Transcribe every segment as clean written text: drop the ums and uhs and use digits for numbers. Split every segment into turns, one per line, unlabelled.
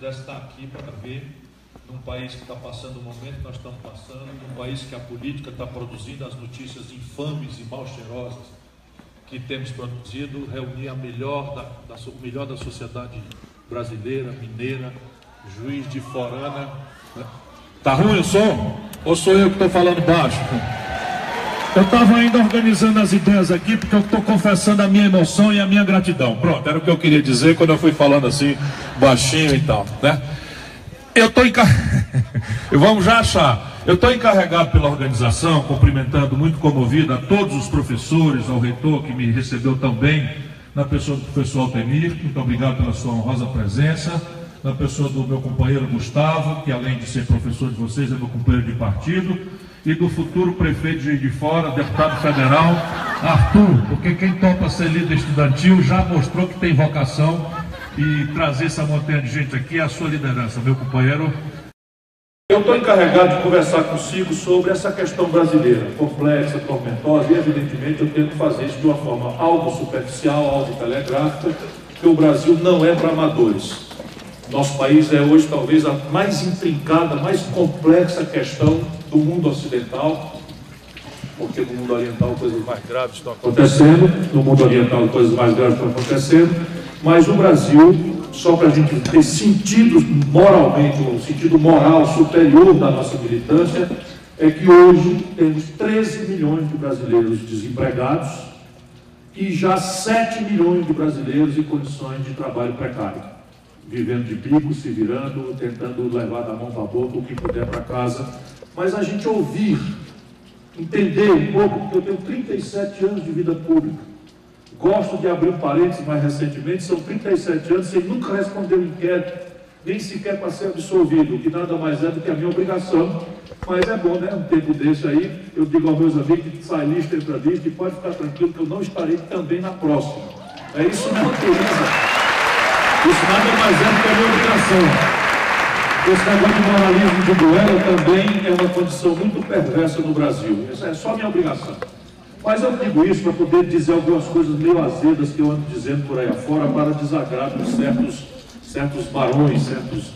Estar aqui para ver num país que está passando o momento que nós estamos passando, num país que a política está produzindo as notícias infames e mal cheirosas que temos produzido, reunir o melhor da sociedade brasileira, mineira, Juiz de Fora. Tá ruim o som? Ou sou eu que estou falando baixo? Eu estava ainda organizando as ideias aqui porque eu estou confessando a minha emoção e a minha gratidão. Pronto, era o que eu queria dizer quando eu fui falando assim, baixinho e tal, né? Vamos já achar. Eu estou encarregado pela organização, cumprimentando muito comovido a todos os professores, ao reitor que me recebeu tão bem, na pessoa do professor Altemir, muito obrigado pela sua honrosa presença, na pessoa do meu companheiro Gustavo, que além de ser professor de vocês, é meu companheiro de partido, e do futuro prefeito de Juiz de Fora, deputado federal, Arthur, porque quem topa ser líder estudantil já mostrou que tem vocação e trazer essa montanha de gente aqui é a sua liderança, meu companheiro. Eu estou encarregado de conversar consigo sobre essa questão brasileira, complexa, tormentosa, e evidentemente eu tento fazer isso de uma forma algo superficial, algo telegráfica, porque o Brasil não é para amadores. Nosso país é hoje talvez a mais intrincada, mais complexa questão do mundo ocidental, porque no mundo oriental coisas mais graves estão acontecendo, no mundo oriental coisas mais graves estão acontecendo, mas o Brasil, só para a gente ter sentido moralmente, um sentido moral superior da nossa militância, é que hoje temos 13 milhões de brasileiros desempregados e já 7 milhões de brasileiros em condições de trabalho precário, vivendo de bico, se virando, tentando levar da mão para a boca o que puder para casa. Mas a gente ouvir, entender um pouco, porque eu tenho 37 anos de vida pública, gosto de abrir um parênteses mais recentemente, são 37 anos sem nunca responder um inquérito, nem sequer para ser absolvido, o que nada mais é do que a minha obrigação, mas é bom, né? Um tempo desse aí, eu digo aos meus amigos que sai lista, entra lista, e pode ficar tranquilo que eu não estarei também na próxima. Isso me autoriza. Isso nada mais é do que a minha obrigação. Esse negócio de moralismo de duelo também é uma condição muito perversa no Brasil. Essa é só minha obrigação. Mas eu digo isso para poder dizer algumas coisas meio azedas que eu ando dizendo por aí afora para desagrado de certos barões, certos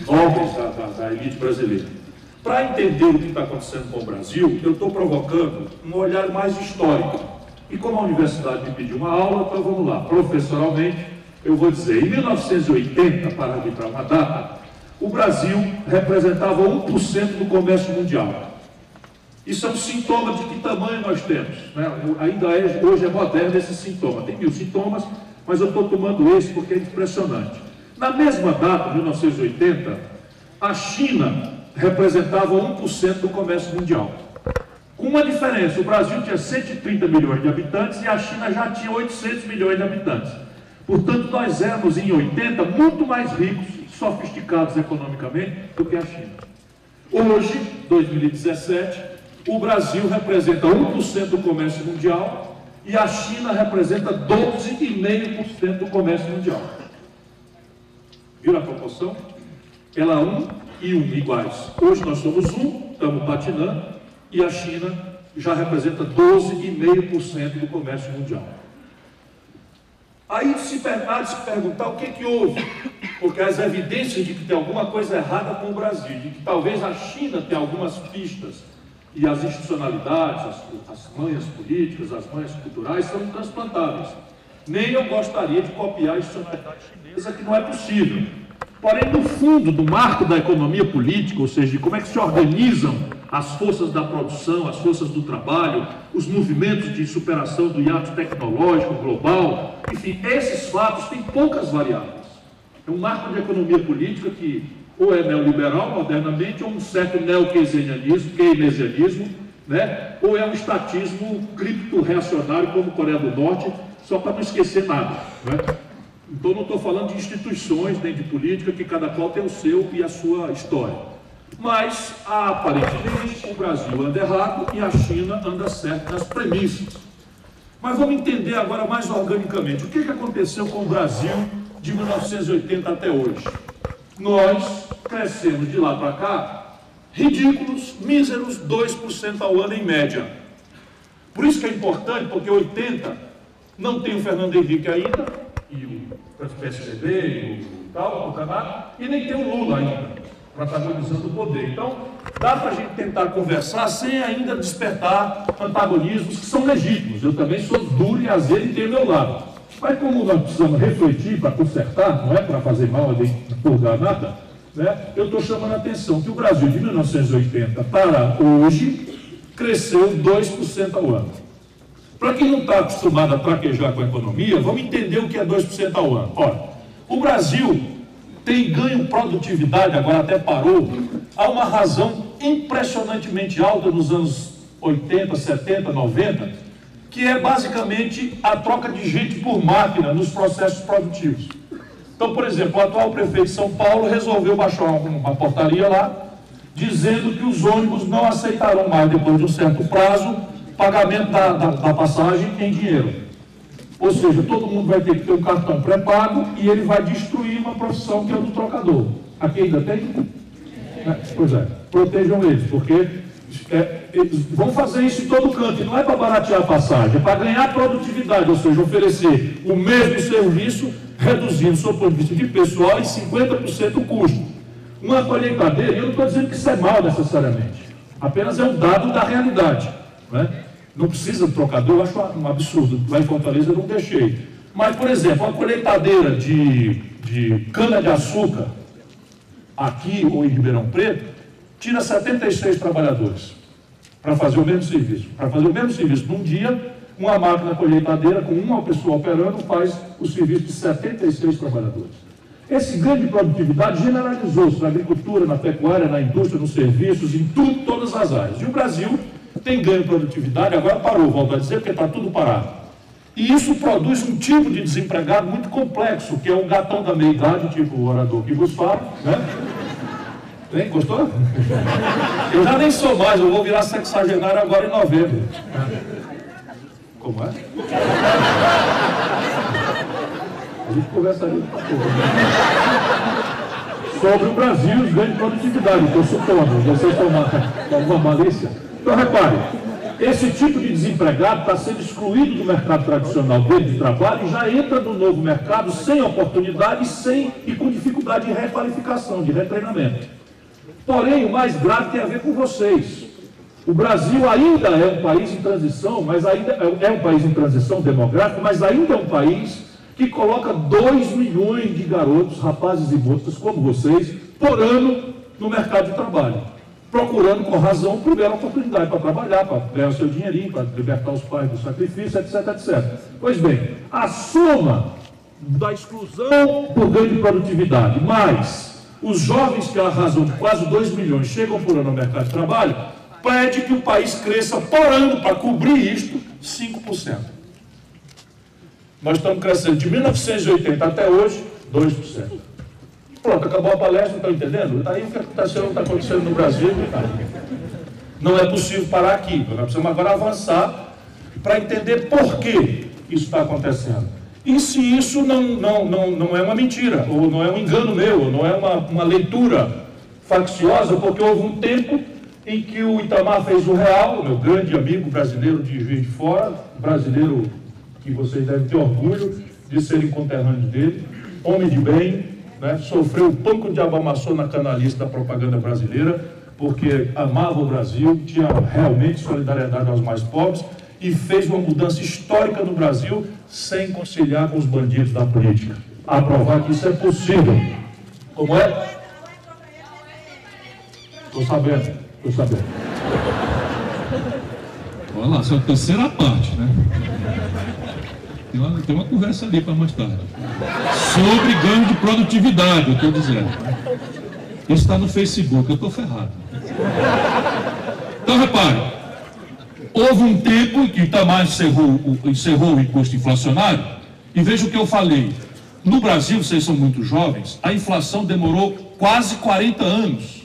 nobres da elite brasileira. Para entender o que está acontecendo com o Brasil, eu estou provocando um olhar mais histórico. E como a universidade me pediu uma aula, então vamos lá. Professoralmente, eu vou dizer, em 1980, para arbitrar uma data, o Brasil representava 1% do comércio mundial. Isso é um sintoma de que tamanho nós temos, né? Hoje é moderno esse sintoma. Tem 1000 sintomas, mas eu estou tomando esse porque é impressionante. Na mesma data, 1980, a China representava 1% do comércio mundial. Com uma diferença, o Brasil tinha 130 milhões de habitantes e a China já tinha 800 milhões de habitantes. Portanto, nós éramos, em 80, muito mais ricos e sofisticados economicamente do que a China. Hoje, 2017, o Brasil representa 1% do comércio mundial e a China representa 12,5% do comércio mundial. Viu a proporção? Ela é 1 e 1 iguais. Hoje nós somos 1, estamos patinando, e a China já representa 12,5% do comércio mundial. Aí se perguntar o que houve, porque as evidências de que tem alguma coisa errada com o Brasil, de que talvez a China tenha algumas pistas, e as institucionalidades, as manhas políticas, as manhas culturais são intransplantáveis. Nem eu gostaria de copiar a institucionalidade chinesa, que não é possível. Porém, no fundo do marco da economia política, ou seja, de como é que se organizam as forças da produção, as forças do trabalho, os movimentos de superação do hiato tecnológico global, enfim, esses fatos têm poucas variáveis. É um marco de economia política que ou é neoliberal, modernamente, ou um certo keynesianismo, né? Ou é um estatismo cripto-reacionário, como Coreia do Norte, só para não esquecer nada, né? Então, não estou falando de instituições, nem de política, que cada qual tem o seu e a sua história. Mas, aparentemente, o Brasil anda errado e a China anda certo nas premissas. Mas vamos entender agora mais organicamente. O que aconteceu com o Brasil de 1980 até hoje? Nós crescemos de lá para cá, ridículos, míseros, 2% ao ano em média. Por isso que é importante, porque 80 não tem o Fernando Henrique ainda, e o PSDB, e o tal, o Canadá, e nem tem o Lula ainda, protagonizando o poder. Então, dá para a gente tentar conversar sem ainda despertar antagonismos que são legítimos. Eu também sou duro e azedo e tenho meu lado. Mas como nós precisamos refletir para consertar, não é para fazer mal, nem purgar nada, né? Eu estou chamando a atenção que o Brasil de 1980 para hoje cresceu 2% ao ano. Para quem não está acostumado a traquejar com a economia, vamos entender o que é 2% ao ano. Olha, o Brasil tem ganho produtividade, agora até parou, há uma razão impressionantemente alta nos anos 80, 70, 90, que é basicamente a troca de gente por máquina nos processos produtivos. Então, por exemplo, o atual prefeito de São Paulo resolveu baixar uma portaria lá, dizendo que os ônibus não aceitarão mais, depois de um certo prazo, pagamento da passagem em dinheiro. Ou seja, todo mundo vai ter que ter um cartão pré-pago e ele vai destruir uma profissão que é a do trocador. Aqui ainda tem? Pois é, protejam eles, porque eles vão fazer isso em todo canto, e não é para baratear a passagem, é para ganhar produtividade, ou seja, oferecer o mesmo serviço, reduzindo, do ponto de vista de pessoal, em 50% o custo. Uma colheitadeira, eu não estou dizendo que isso é mal necessariamente, apenas é um dado da realidade, né? Não precisa de trocador, eu acho um absurdo, lá em Fortaleza eu não deixei. Mas, por exemplo, uma colheitadeira de cana-de-açúcar, aqui ou em Ribeirão Preto, tira 76 trabalhadores para fazer o mesmo serviço. Para fazer o mesmo serviço num dia, uma máquina colheitadeira com uma pessoa operando faz o serviço de 76 trabalhadores. Esse ganho de produtividade generalizou-se na agricultura, na pecuária, na indústria, nos serviços, em tudo, todas as áreas. E o Brasil tem ganho de produtividade, agora parou, volto a dizer, porque está tudo parado. E isso produz um tipo de desempregado muito complexo, que é um gatão da meia-idade, tipo o orador que vos fala, né? Hein, gostou? Eu já nem sou mais, eu vou virar sexagenário agora em novembro. Como é? A gente conversa ali sobre o Brasil e os ganhos de produtividade, que eu supondo, vocês estão alguma malícia. Então, repare, esse tipo de desempregado está sendo excluído do mercado tradicional dele de trabalho e já entra no novo mercado sem oportunidade e com dificuldade de requalificação, de retreinamento. Porém, o mais grave tem a ver com vocês. O Brasil ainda é um país em transição, mas ainda é um país em transição demográfica, mas ainda é um país que coloca 2 milhões de garotos, rapazes e moças como vocês, por ano no mercado de trabalho, procurando com razão a primeira oportunidade para trabalhar, para ganhar o seu dinheirinho, para libertar os pais do sacrifício, etc, etc. Pois bem, a soma da exclusão por ganho de produtividade, mais os jovens que arrasam de quase 2 milhões chegam por ano no mercado de trabalho, pede que o país cresça por ano, para cobrir isto, 5%. Nós estamos crescendo de 1980 até hoje, 2%. Pronto, acabou a palestra, estão entendendo? Daí o que está acontecendo no Brasil, não é possível parar aqui. Nós precisamos agora avançar para entender por que isso está acontecendo. E se isso não é uma mentira, ou não é um engano meu, ou não é uma leitura facciosa, porque houve um tempo em que o Itamar fez o real, meu grande amigo brasileiro de Juiz de Fora, brasileiro que vocês devem ter orgulho de serem conterrâneos dele, homem de bem, né? Sofreu o pão que o diabo amassou na canalice da propaganda brasileira, porque amava o Brasil, tinha realmente solidariedade aos mais pobres e fez uma mudança histórica no Brasil sem conciliar com os bandidos da política. A provar que isso é possível. Como é? Estou sabendo.
Olha lá, essa é a terceira parte, né? Tem uma conversa ali para mais tarde. Sobre ganho de produtividade, eu estou dizendo. Isso está no Facebook, eu estou ferrado. Então, repare, houve um tempo em que o Itamar encerrou o imposto inflacionário, e veja o que eu falei. No Brasil, vocês são muito jovens, a inflação demorou quase 40 anos,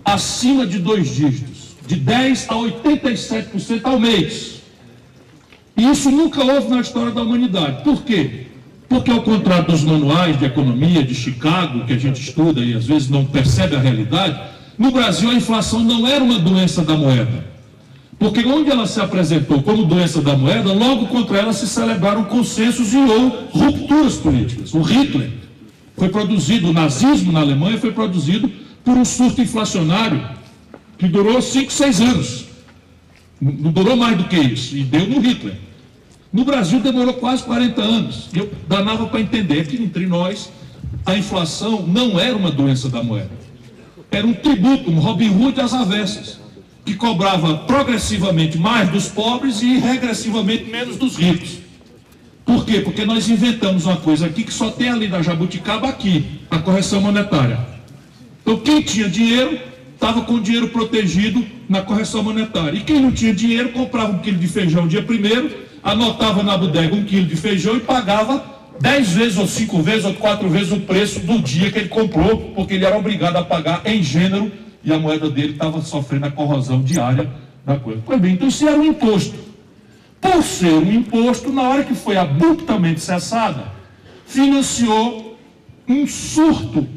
acima de 2 dígitos, de 10% a 87% ao mês. E isso nunca houve na história da humanidade. Por quê? Porque ao contrário dos manuais de economia de Chicago, que a gente estuda e às vezes não percebe a realidade, no Brasil a inflação não era uma doença da moeda. Porque onde ela se apresentou como doença da moeda, logo contra ela se celebraram consensos e ou rupturas políticas. O Hitler foi produzido, o nazismo na Alemanha foi produzido por um surto inflacionário que durou 5, 6 anos. Não durou mais do que isso, e deu no Hitler. No Brasil demorou quase 40 anos. E eu danava para entender que entre nós a inflação não era uma doença da moeda. Era um tributo, um Robin Hood às avessas, que cobrava progressivamente mais dos pobres e regressivamente menos dos ricos. Por quê? Porque nós inventamos uma coisa aqui que só tem ali da jabuticaba aqui, a correção monetária. Então quem tinha dinheiro estava com o dinheiro protegido na correção monetária. E quem não tinha dinheiro comprava 1 quilo de feijão dia primeiro, anotava na bodega 1 quilo de feijão e pagava 10 vezes ou 5 vezes ou 4 vezes o preço do dia que ele comprou, porque ele era obrigado a pagar em gênero e a moeda dele estava sofrendo a corrosão diária da coisa. Pois bem, então isso era um imposto. Por ser um imposto, na hora que foi abruptamente cessada, financiou um surto,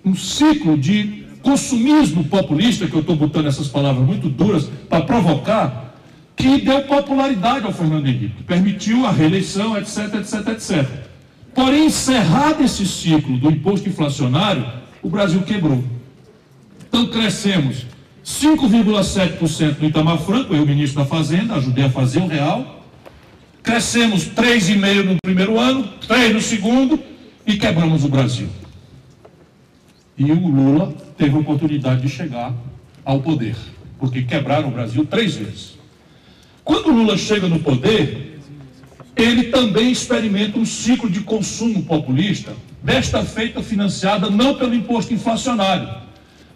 um ciclo de consumismo populista, que eu estou botando essas palavras muito duras para provocar, que deu popularidade ao Fernando Henrique, permitiu a reeleição, etc, etc, etc. Porém, encerrado esse ciclo do imposto inflacionário, o Brasil quebrou. Então, crescemos 5,7% no Itamar Franco, eu, ministro da Fazenda, ajudei a fazer o real. Crescemos 3,5% no primeiro ano, 3% no segundo, e quebramos o Brasil. E o Lula teve a oportunidade de chegar ao poder, porque quebraram o Brasil 3 vezes. Quando o Lula chega no poder, ele também experimenta um ciclo de consumo populista, desta feita financiada não pelo imposto inflacionário,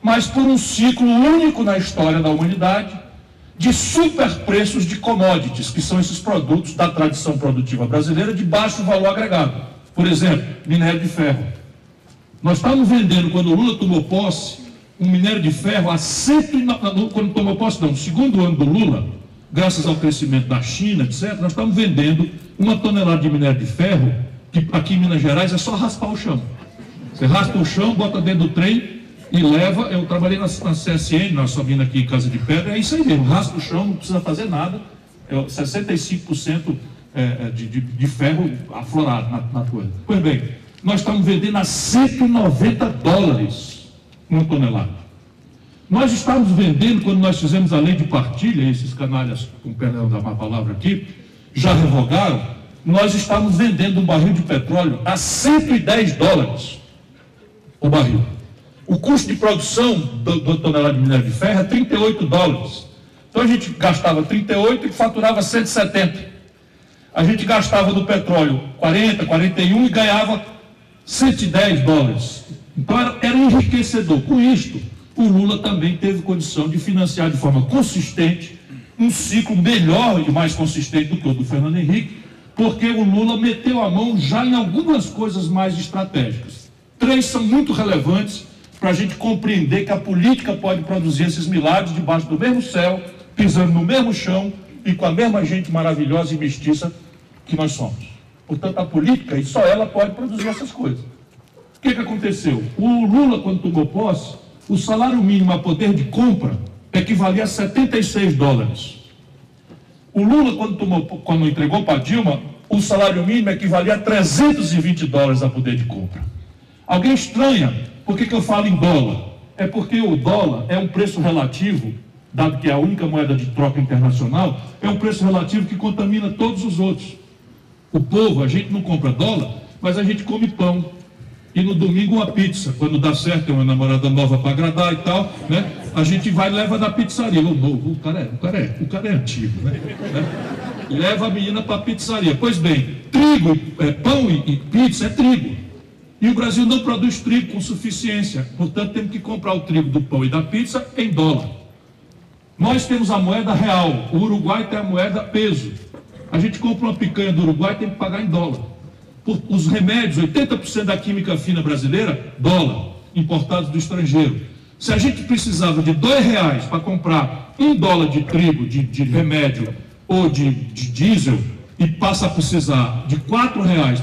mas por um ciclo único na história da humanidade de superpreços de commodities, que são esses produtos da tradição produtiva brasileira de baixo valor agregado. Por exemplo, minério de ferro. Nós estávamos vendendo, quando o Lula tomou posse, um minério de ferro a quando tomou posse, não, no segundo ano do Lula, graças ao crescimento da China, etc., nós estamos vendendo 1 tonelada de minério de ferro, que aqui em Minas Gerais é só raspar o chão. Você raspa o chão, bota dentro do trem e leva. Eu trabalhei na CSN, nós subindo aqui em Casa de Pedra, é isso aí mesmo, raspa o chão, não precisa fazer nada, é 65% de ferro aflorado na coisa. Pois bem, nós estamos vendendo a $190 1 tonelada. Nós estávamos vendendo, quando nós fizemos a lei de partilha, esses canalhas, com perdão da má palavra aqui, já revogaram, nós estávamos vendendo um barril de petróleo a $110 o barril. O custo de produção do tonelada de minério de ferro é $38. Então a gente gastava 38 e faturava 170. A gente gastava do petróleo 40, 41 e ganhava $110. Então era enriquecedor. Com isto, o Lula também teve condição de financiar de forma consistente um ciclo melhor e mais consistente do que o do Fernando Henrique, porque o Lula meteu a mão já em algumas coisas mais estratégicas. 3 são muito relevantes para a gente compreender que a política pode produzir esses milagres debaixo do mesmo céu, pisando no mesmo chão e com a mesma gente maravilhosa e mestiça que nós somos. Portanto, a política, e só ela pode produzir essas coisas. O que aconteceu? O Lula, quando tomou posse, o salário mínimo a poder de compra equivalia a $76. O Lula, quando entregou para Dilma, o salário mínimo equivalia a $320 a poder de compra. Alguém estranha, por que eu falo em dólar? É porque o dólar é um preço relativo, dado que é a única moeda de troca internacional, é um preço relativo que contamina todos os outros. O povo, a gente não compra dólar, mas a gente come pão. e no domingo uma pizza. Quando dá certo, tem uma namorada nova para agradar e tal, né? A gente vai e leva na pizzaria. O cara é antigo, né? Leva a menina para a pizzaria. Pois bem, trigo, pão e pizza é trigo. E o Brasil não produz trigo com suficiência. Portanto, temos que comprar o trigo do pão e da pizza em dólar. Nós temos a moeda real. O Uruguai tem a moeda peso. A gente compra uma picanha do Uruguai e tem que pagar em dólar. Os remédios, 80% da química fina brasileira, dólar, importados do estrangeiro. Se a gente precisava de R$2 para comprar $1 de trigo, de remédio ou de diesel, e passa a precisar de R$4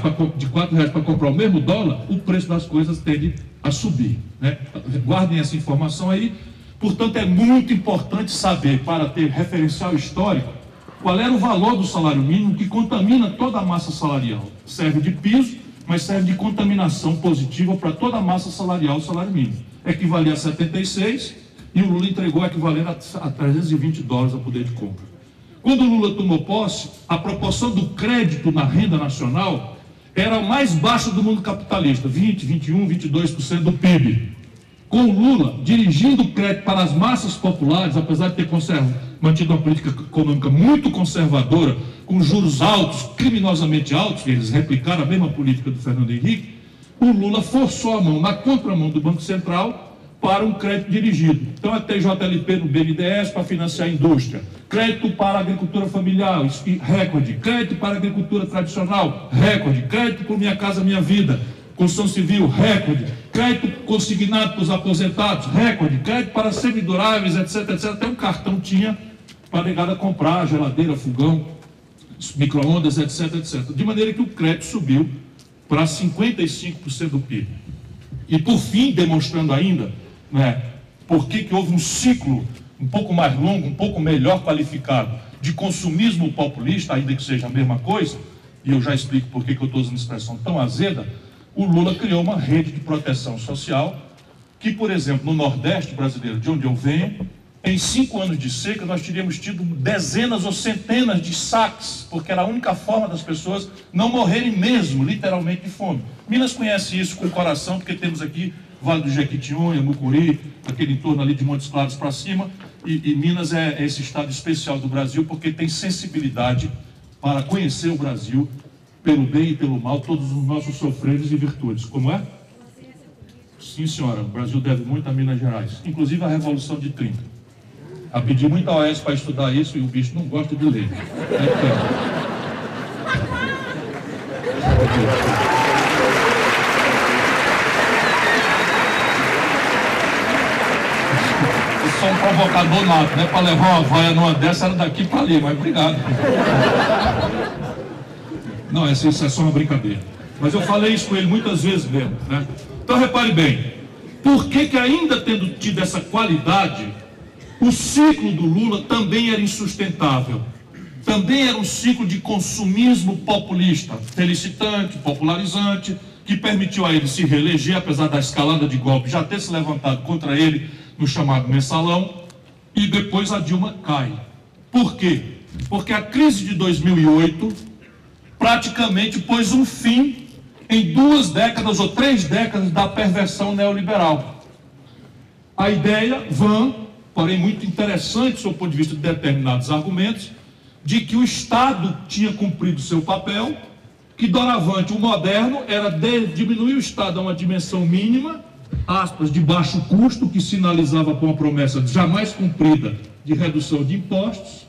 para comprar o mesmo dólar, o preço das coisas tende a subir, né? Guardem essa informação aí. Portanto, é muito importante saber, para ter referencial histórico, qual era o valor do salário mínimo que contamina toda a massa salarial. Serve de piso, mas serve de contaminação positiva para toda a massa salarial, o salário mínimo. Equivalia a 76 e o Lula entregou equivalente a $320 a poder de compra. Quando o Lula tomou posse, a proporção do crédito na renda nacional era a mais baixa do mundo capitalista, 20, 21, 22% do PIB. Com o Lula dirigindo o crédito para as massas populares, apesar de ter mantido uma política econômica muito conservadora, com juros altos, criminosamente altos, eles replicaram a mesma política do Fernando Henrique, o Lula forçou a mão na contramão do Banco Central para um crédito dirigido. Então é TJLP no BNDES para financiar a indústria, crédito para a agricultura familiar, recorde, crédito para a agricultura tradicional, recorde, crédito por Minha Casa Minha Vida, construção civil, recorde, crédito consignado para os aposentados, recorde, crédito para semiduráveis, etc, etc. Até um cartão tinha para a negada comprar geladeira, fogão, micro-ondas, etc, etc. De maneira que o crédito subiu para 55% do PIB. E por fim, demonstrando ainda, né, por que houve um ciclo um pouco mais longo, um pouco melhor qualificado, de consumismo populista, ainda que seja a mesma coisa, e eu já explico por que eu estou usando uma expressão tão azeda. O Lula criou uma rede de proteção social que, por exemplo, no Nordeste brasileiro, de onde eu venho, em 5 anos de seca, nós teríamos tido dezenas ou centenas de saques, porque era a única forma das pessoas não morrerem mesmo, literalmente, de fome. Minas conhece isso com o coração, porque temos aqui Vale do Jequitinhonha, Mucuri, aquele entorno ali de Montes Claros para cima, e Minas é esse estado especial do Brasil, porque tem sensibilidade para conhecer o Brasil, pelo bem e pelo mal, todos os nossos sofreres e virtudes. Como é? Sim, senhora, o Brasil deve muito a Minas Gerais, inclusive a Revolução de 30. A pedir muita OS para estudar isso, e o bicho não gosta de ler. Eu sou um provocador nato, né? Para levar uma vaia numa dessa, era daqui para ali, mas obrigado. Não, essa é só uma brincadeira. Mas eu falei isso com ele muitas vezes mesmo, né? Então repare bem, por que ainda tendo tido essa qualidade, o ciclo do Lula também era insustentável? Também era um ciclo de consumismo populista, felicitante, popularizante, que permitiu a ele se reeleger, apesar da escalada de golpe já ter se levantado contra ele no chamado mensalão, e depois a Dilma cai. Por quê? Porque a crise de 2008 praticamente pôs um fim em 2 décadas ou 3 décadas da perversão neoliberal. A ideia vã, porém muito interessante sob o ponto de vista de determinados argumentos, de que o Estado tinha cumprido seu papel, que doravante o moderno era diminuir o Estado a uma dimensão mínima, aspas, de baixo custo, que sinalizava com uma promessa jamais cumprida de redução de impostos,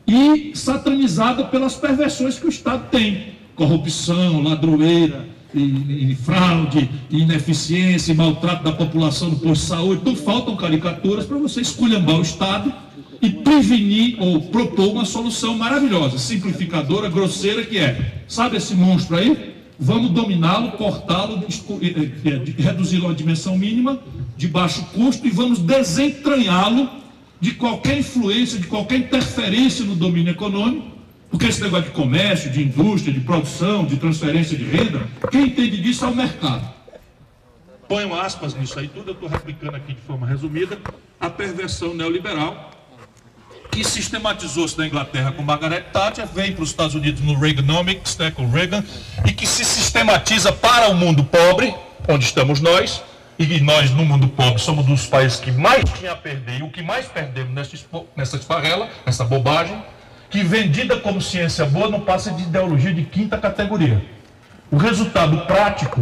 e saturnizada pelas perversões que o Estado tem, corrupção, ladroeira, e fraude, e ineficiência, e maltrato da população no posto de saúde. Então faltam caricaturas para você esculhambar o Estado e prevenir ou propor uma solução maravilhosa, simplificadora, grosseira, que é, sabe esse monstro aí? Vamos dominá-lo, cortá-lo, reduzi-lo a uma dimensão mínima, de baixo custo, e vamos desentranhá-lo de qualquer influência, de qualquer interferência no domínio econômico, porque esse negócio de comércio, de indústria, de produção, de transferência de renda, quem entende disso é o mercado. Ponham aspas nisso aí tudo, eu estou replicando aqui de forma resumida, a perversão neoliberal, que sistematizou-se na Inglaterra com Margaret Thatcher, veio para os Estados Unidos no Reaganomics, né, com Reagan, e que se sistematiza para o mundo pobre, onde estamos nós, e nós no mundo pobre somos dos países que mais tinha a perder, e o que mais perdemos nessa esparrela, nessa bobagem, que vendida como ciência boa não passa de ideologia de quinta categoria. O resultado prático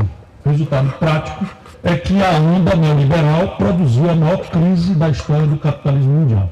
é que a onda neoliberal produziu a maior crise da história do capitalismo mundial.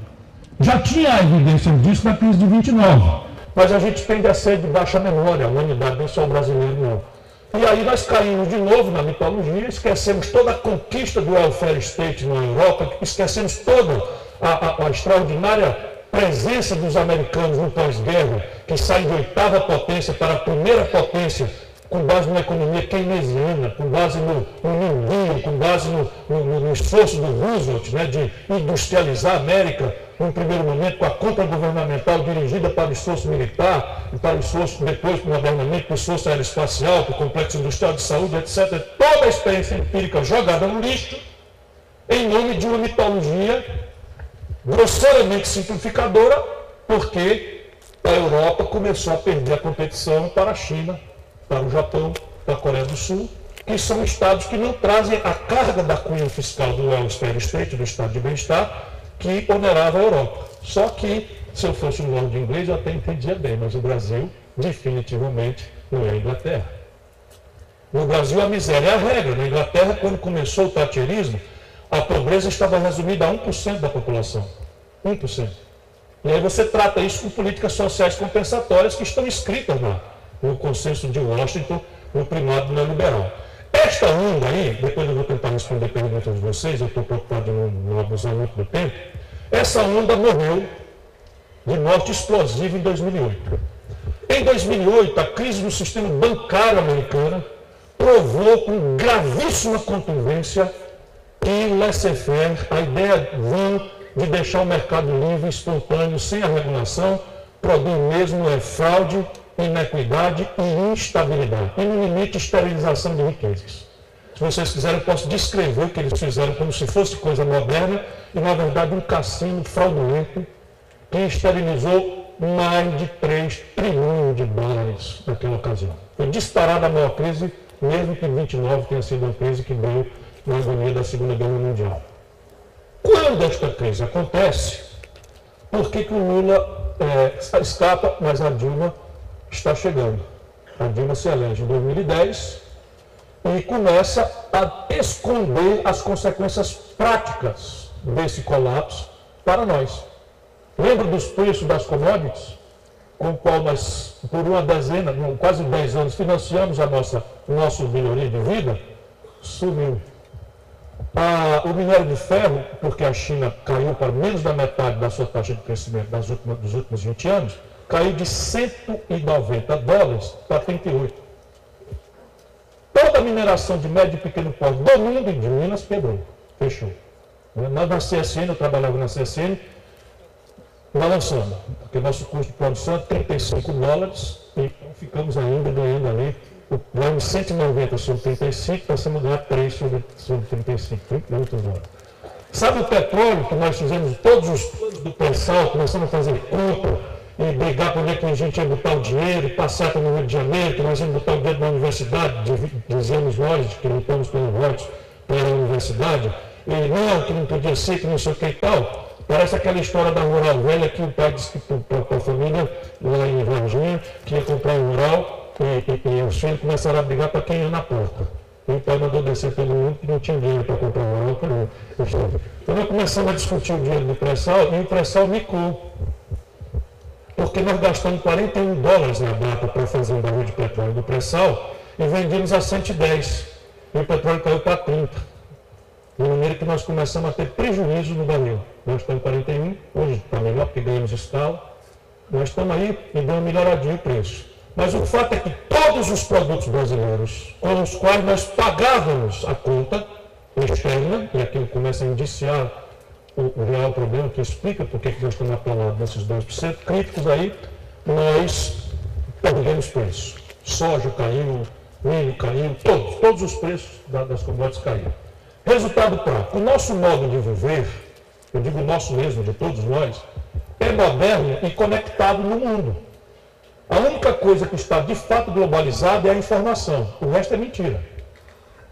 Já tinha evidência disso na crise de 29, mas a gente tende a ser de baixa memória, a humanidade, não só o brasileiro não. E aí nós caímos de novo na mitologia, esquecemos toda a conquista do welfare state na Europa, esquecemos toda a extraordinária presença dos americanos no pós-guerra, que saem de oitava potência para a primeira potência, com base numa economia keynesiana, com base no New Deal, com base no esforço do Roosevelt, né, de industrializar a América, num primeiro momento, com a compra governamental dirigida para o esforço militar, e para o esforço, depois, modernamente, para o esforço aeroespacial, para o complexo industrial de saúde, etc. Toda a experiência empírica jogada no lixo, em nome de uma mitologia grosseiramente simplificadora, porque a Europa começou a perder a competição para a China, para o Japão, para a Coreia do Sul, que são estados que não trazem a carga da cunha fiscal do welfare state, do estado de bem-estar, que onerava a Europa. Só que, se eu fosse um lord inglês, eu até entendia bem, mas o Brasil, definitivamente, não é a Inglaterra. No Brasil, a miséria é a regra. Na Inglaterra, quando começou o thatcherismo, a pobreza estava resumida a 1% da população. 1%. E aí você trata isso com políticas sociais compensatórias que estão escritas lá, no consenso de Washington, no primado neoliberal. Esta onda aí, depois eu vou tentar responder perguntas de vocês, eu estou preocupado de não abusar muito do tempo. Essa onda morreu de morte explosiva em 2008. Em 2008, a crise do sistema bancário americano provou com gravíssima contundência que o laissez-faire, a ideia vã de deixar o mercado livre, espontâneo, sem a regulação, produz mesmo fraude, inequidade e instabilidade. E no limite, esterilização de riquezas. Se vocês quiserem, eu posso descrever o que eles fizeram como se fosse coisa moderna e, na verdade, um cassino fraudulento que esterilizou mais de 3 trilhões de dólares naquela ocasião. Foi disparada a maior crise, mesmo que 29 tenha sido uma crise que deu na agonia da Segunda Guerra Mundial. Quando esta crise acontece, por que o Lula escapa, mas a Dilma está chegando? A Dilma se elege em 2010 e começa a esconder as consequências práticas desse colapso para nós. Lembra dos preços das commodities, com o qual nós, por uma dezena, quase 10 anos, financiamos a nossa melhoria de vida? Sumiu. O minério de ferro, porque a China caiu para menos da metade da sua taxa de crescimento dos últimos 20 anos, caiu de 190 dólares para 38. Toda a mineração de médio e pequeno porte do mundo e de Minas quebrou, fechou. Nós na CSN, eu trabalhava na CSN, balançando, porque nosso custo de produção é 35 dólares e ficamos ainda ganhando ali, ganhamos 190 sobre 35, passamos a ganhar 3 sobre 35, 38 dólares. Sabe o petróleo que nós fizemos todos os planos do pré-sal, começamos a fazer compra e brigar por onde é que a gente ia botar o dinheiro, passar para o Rio de Janeiro, que nós íamos botar o dinheiro na universidade, dizemos nós que lutamos pelos votos para a universidade, e não, que não podia ser, que não sei o que e tal. Parece aquela história da rural velha que o pai disse para a família lá em Varginha que ia comprar um rural e os filhos começaram a brigar para quem ia na porta. E o pai mandou descer todo mundo que não tinha dinheiro para comprar um rural. Então nós começamos a discutir o dinheiro do pré-sal e o pré-sal micou. Porque nós gastamos 41 dólares na data para fazer um barril de petróleo do pré-sal e vendíamos a 110. E o petróleo caiu para 30. De maneira que nós começamos a ter prejuízo no barril. Nós estamos em 41, hoje está melhor porque ganhamos escala. Nós estamos aí e deu uma melhoradinha o preço. Mas o fato é que todos os produtos brasileiros com os quais nós pagávamos a conta externa, e aqui começa a indiciar o real problema, que explica por que nós estamos apelados nesses 2% críticos aí, nós perdemos preço. Soja caiu, milho caiu, todos os preços das commodities caíram. Resultado prático, o nosso modo de viver, eu digo nosso mesmo, de todos nós, é moderno e conectado no mundo. A única coisa que está de fato globalizada é a informação, o resto é mentira.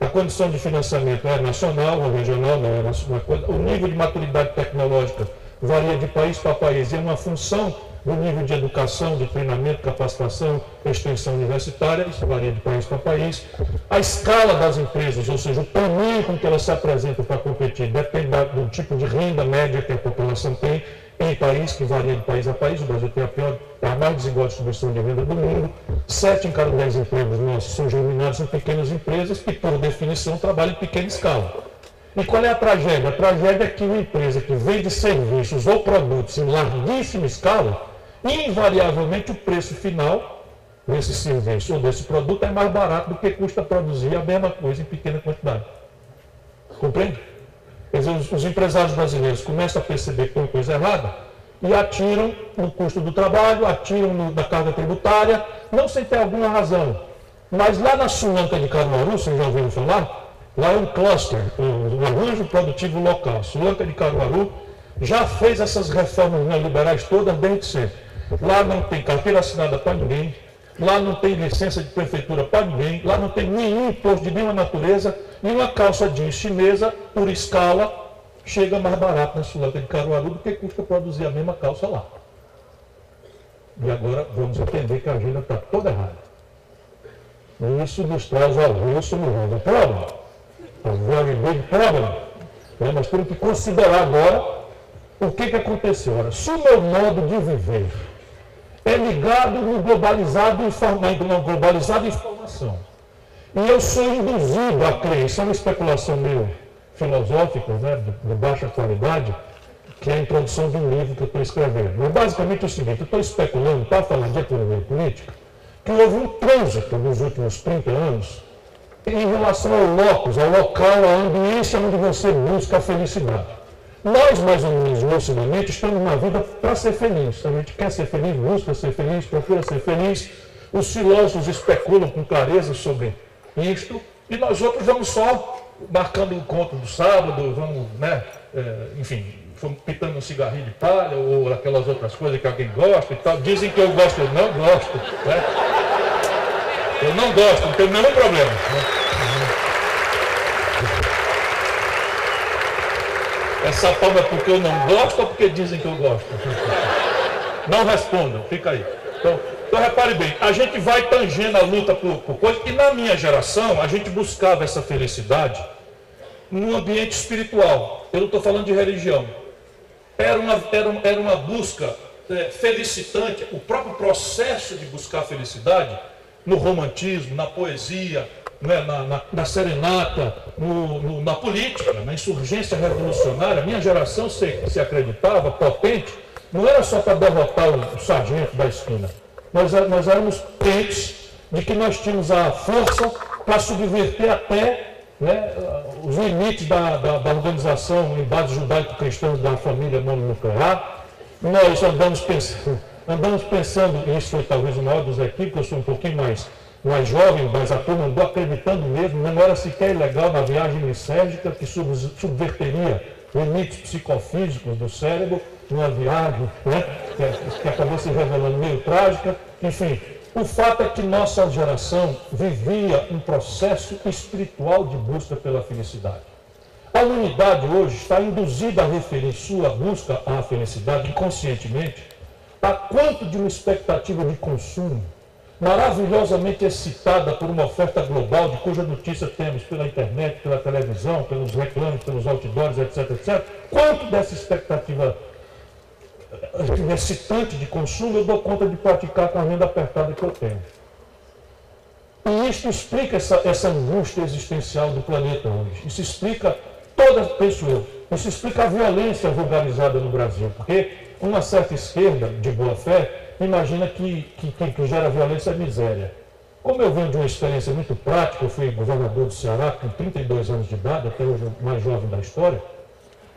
A
condição de financiamento é nacional ou regional, não é uma coisa. O nível de maturidade tecnológica varia de país para país e é uma função do nível de educação, de treinamento, capacitação, extensão universitária, isso varia de país para país. A escala das empresas, ou seja, o tamanho com que elas se apresentam para competir, depende do tipo de renda média que a população tem em país, que varia de país a país. O Brasil tem a mais desigual distribuição de renda do mundo. 7 em cada 10 empregos nossos são germinados em pequenas empresas que, por definição, trabalham em pequena escala. E qual é a tragédia? A tragédia é que uma empresa que vende serviços ou produtos em larguíssima escala, invariavelmente o preço final desse serviço ou desse produto é mais barato do que custa produzir a mesma coisa em pequena quantidade. Compreende? Quer dizer, os empresários brasileiros começam a perceber que tem uma coisa errada e atiram no custo do trabalho, atiram na carga tributária, não sem ter alguma razão. Mas lá na Sulanca de Caruaru, vocês já ouviram falar? Lá é um cluster, um arranjo produtivo local. Sulanca de Caruaru já fez essas reformas neoliberais todas desde sempre. Lá não tem carteira assinada para ninguém, lá não tem licença de prefeitura para ninguém, lá não tem nenhum imposto de nenhuma natureza, e uma calça jeans chinesa, por escala, chega mais barato na Sulanca de Caruaru do que custa produzir a mesma calça lá. E agora vamos entender que a agenda está toda errada. E isso nos traz ao rosto no mundo problema. A very big problem. Nós temos que considerar agora o que aconteceu. Ora, se o meu modo de viver é ligado no globalizado e informação, e eu sou induzido a crer, isso é uma especulação meio filosófica, né, de baixa qualidade, que é a introdução de um livro que eu estou escrevendo. Mas basicamente é o seguinte, eu estou especulando, para falar de economia política, que houve um trânsito nos últimos 30 anos em relação ao locus, ao local, à ambiência onde você busca a felicidade. Nós, mais ou menos, lucidamente, estamos na vida para ser feliz. A gente quer ser feliz, busca ser feliz, procura ser feliz. Os filósofos especulam com clareza sobre isto, e nós outros vamos só marcando o encontro do sábado, vamos, né, enfim, vamos pitando um cigarrinho de palha, ou aquelas outras coisas que alguém gosta e tal. Dizem que eu gosto, eu não gosto, né? Eu não gosto, não tenho nenhum problema, né? Essa palma é porque eu não gosto ou porque dizem que eu gosto? Não respondam, fica aí. Então repare bem, a gente vai tangendo a luta por coisa, e na minha geração a gente buscava essa felicidade num ambiente espiritual. Eu não estou falando de religião. Era uma busca felicitante, o próprio processo de buscar a felicidade no romantismo, na poesia, né, na serenata, na política, na insurgência revolucionária. A minha geração se acreditava potente, não era só para derrotar o sargento da esquina. Nós éramos crentes de que nós tínhamos a força para subverter até, né, os limites da organização em bases judaico-cristãs da família mononuclear. Nós andamos pensando, e isso foi talvez o maior dos equívocos, eu sou um pouquinho mais jovem, mas a turma andou acreditando mesmo, não era sequer ilegal na viagem lisérgica que subverteria limites psicofísicos do cérebro, numa viagem, né, que acabou se revelando meio trágica. Enfim, o fato é que nossa geração vivia um processo espiritual de busca pela felicidade. A humanidade hoje está induzida a referir sua busca à felicidade inconscientemente a quanto de uma expectativa de consumo maravilhosamente excitada por uma oferta global de cuja notícia temos pela internet, pela televisão, pelos reclames, pelos outdoors, etc, etc. Quanto dessa expectativa excitante de consumo eu dou conta de praticar com a renda apertada que eu tenho. E isso explica essa angústia existencial do planeta hoje. Isso explica penso eu, isso explica a violência vulgarizada no Brasil, porque uma certa esquerda de boa fé imagina que gera violência é miséria. Como eu venho de uma experiência muito prática, eu fui governador do Ceará com 32 anos de idade, até hoje o mais jovem da história,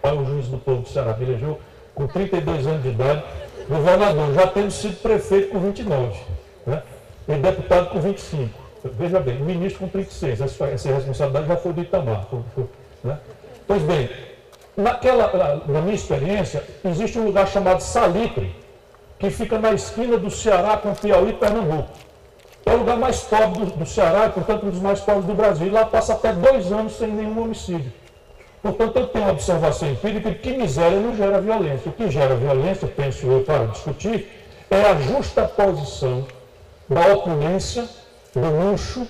o juiz do povo do Ceará me elegeu com 32 anos de idade, governador, já tendo sido prefeito com 29, né? E deputado com 25. Veja bem, o ministro com 36, essa responsabilidade já foi do Itamar. Né? Pois bem, na minha experiência, existe um lugar chamado Salitre, que fica na esquina do Ceará com Piauí e Pernambuco. É o lugar mais pobre do Ceará e, portanto, um dos mais pobres do Brasil. E lá passa até 2 anos sem nenhum homicídio. Portanto, eu tenho uma observação empírica de que miséria não gera violência. O que gera violência, penso eu, para discutir, é a justaposição da opulência, do luxo,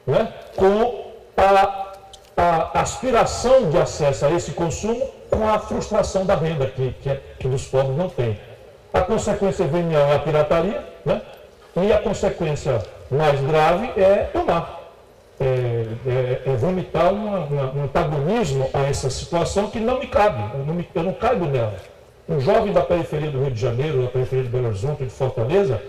né, com a aspiração de acesso a esse consumo com a frustração da renda que os pobres não têm. A consequência venial é a pirataria, né, e a consequência mais grave é tomar. É vomitar um antagonismo a essa situação que não me cabe, eu não caibo nela. Um jovem da periferia do Rio de Janeiro, da periferia de Belo Horizonte, de Fortaleza,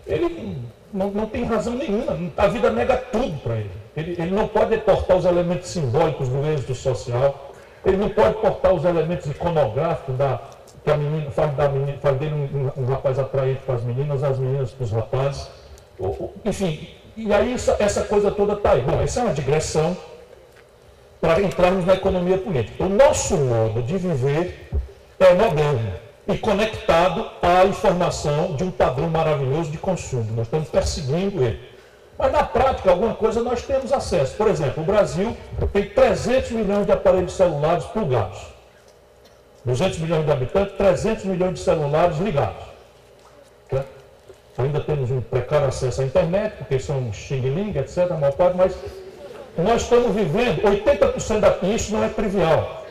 ele não tem razão nenhuma, a vida nega tudo para ele. Ele não pode portar os elementos simbólicos do êxito social, ele não pode portar os elementos iconográficos que a menina faz dele um rapaz atraente para as meninas para os rapazes. Enfim, e aí essa coisa toda está aí. Bom, essa é uma digressão para entrarmos na economia política. O nosso modo de viver é moderno e conectado à informação de um padrão maravilhoso de consumo. Nós estamos perseguindo ele. Mas na prática, alguma coisa nós temos acesso. Por exemplo, o Brasil tem 300 milhões de aparelhos celulares plugados. 200 milhões de habitantes, 300 milhões de celulares ligados. Né? Ainda temos um precário acesso à internet, porque são xing-ling, etc., mas nós estamos vivendo, 80% daqui, isso não é trivial.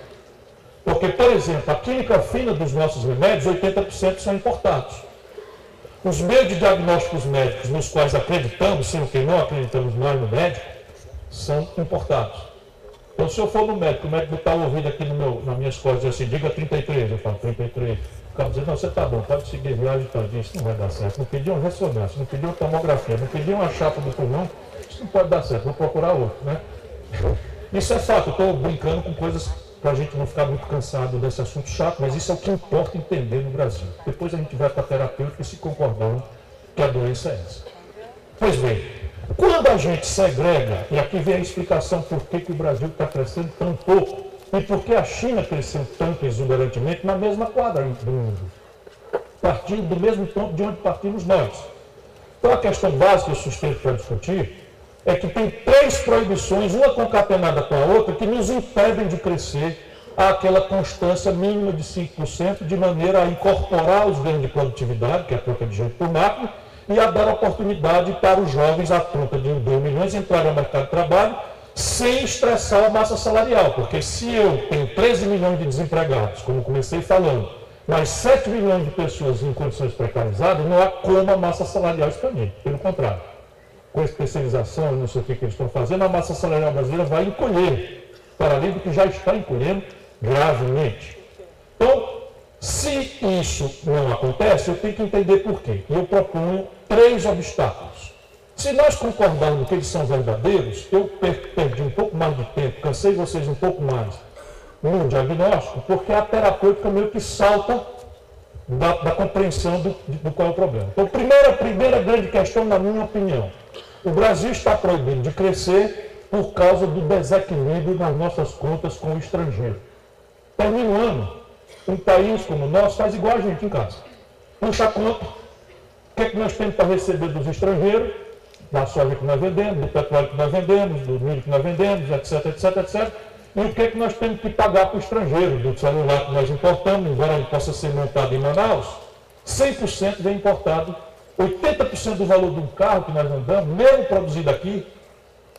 Porque, por exemplo, a química fina dos nossos remédios, 80% são importados. Os meios de diagnósticos médicos nos quais acreditamos, sendo que não acreditamos mais no médico, são importados. Então, se eu for no médico, o médico botar o ouvido aqui nas minhas costas e diz assim, diga 33, eu falo 33. O cara diz, não, você está bom, pode seguir a viagem, isso não vai dar certo. Não pediu uma ressonância, não pediu uma tomografia, não pediu uma chapa do pulmão, isso não pode dar certo, vou procurar outro, né? Isso é fato, eu estou brincando com coisas para a gente não ficar muito cansado desse assunto chato, mas isso é o que importa entender no Brasil. Depois a gente vai para a terapêutica e se concordando que a doença é essa. Pois bem, quando a gente segrega, e aqui vem a explicação por que o Brasil está crescendo tão pouco, e por que a China cresceu tanto exuberantemente na mesma quadra do mundo, partindo do mesmo ponto de onde partimos nós. Então a questão básica que eu sustento para discutir é que tem 3 proibições, uma concatenada com a outra, que nos impedem de crescer àquela constância mínima de 5%, de maneira a incorporar os ganhos de produtividade, que é a troca de gente por máquina, e a dar oportunidade para os jovens, à troca de 2 milhões, entrarem no mercado de trabalho, sem estressar a massa salarial. Porque se eu tenho 13 milhões de desempregados, como comecei falando, mas 7 milhões de pessoas em condições precarizadas, não há como a massa salarial expandir. Pelo contrário. Com a especialização, não sei o que eles estão fazendo, a massa salarial brasileira vai encolher, para além do que já está encolhendo gravemente. Então, se isso não acontece, eu tenho que entender por quê. E eu proponho 3 obstáculos. Se nós concordarmos que eles são verdadeiros, eu perdi um pouco mais de tempo, cansei vocês um pouco mais no diagnóstico, porque a terapêutica meio que salta da compreensão do qual é o problema. Então, a primeira grande questão, na minha opinião, o Brasil está proibido de crescer por causa do desequilíbrio nas nossas contas com o estrangeiro. Termina o ano, um país como o nosso faz igual a gente em casa. Puxa a conta, o que é que nós temos para receber dos estrangeiros, da soja que nós vendemos, do petróleo que nós vendemos, do milho que nós vendemos, etc, etc, etc. E o que é que nós temos que pagar para o estrangeiro, do celular que nós importamos, embora ele possa ser montado em Manaus, 100% vem importado. 80% do valor de um carro que nós andamos, mesmo produzido aqui,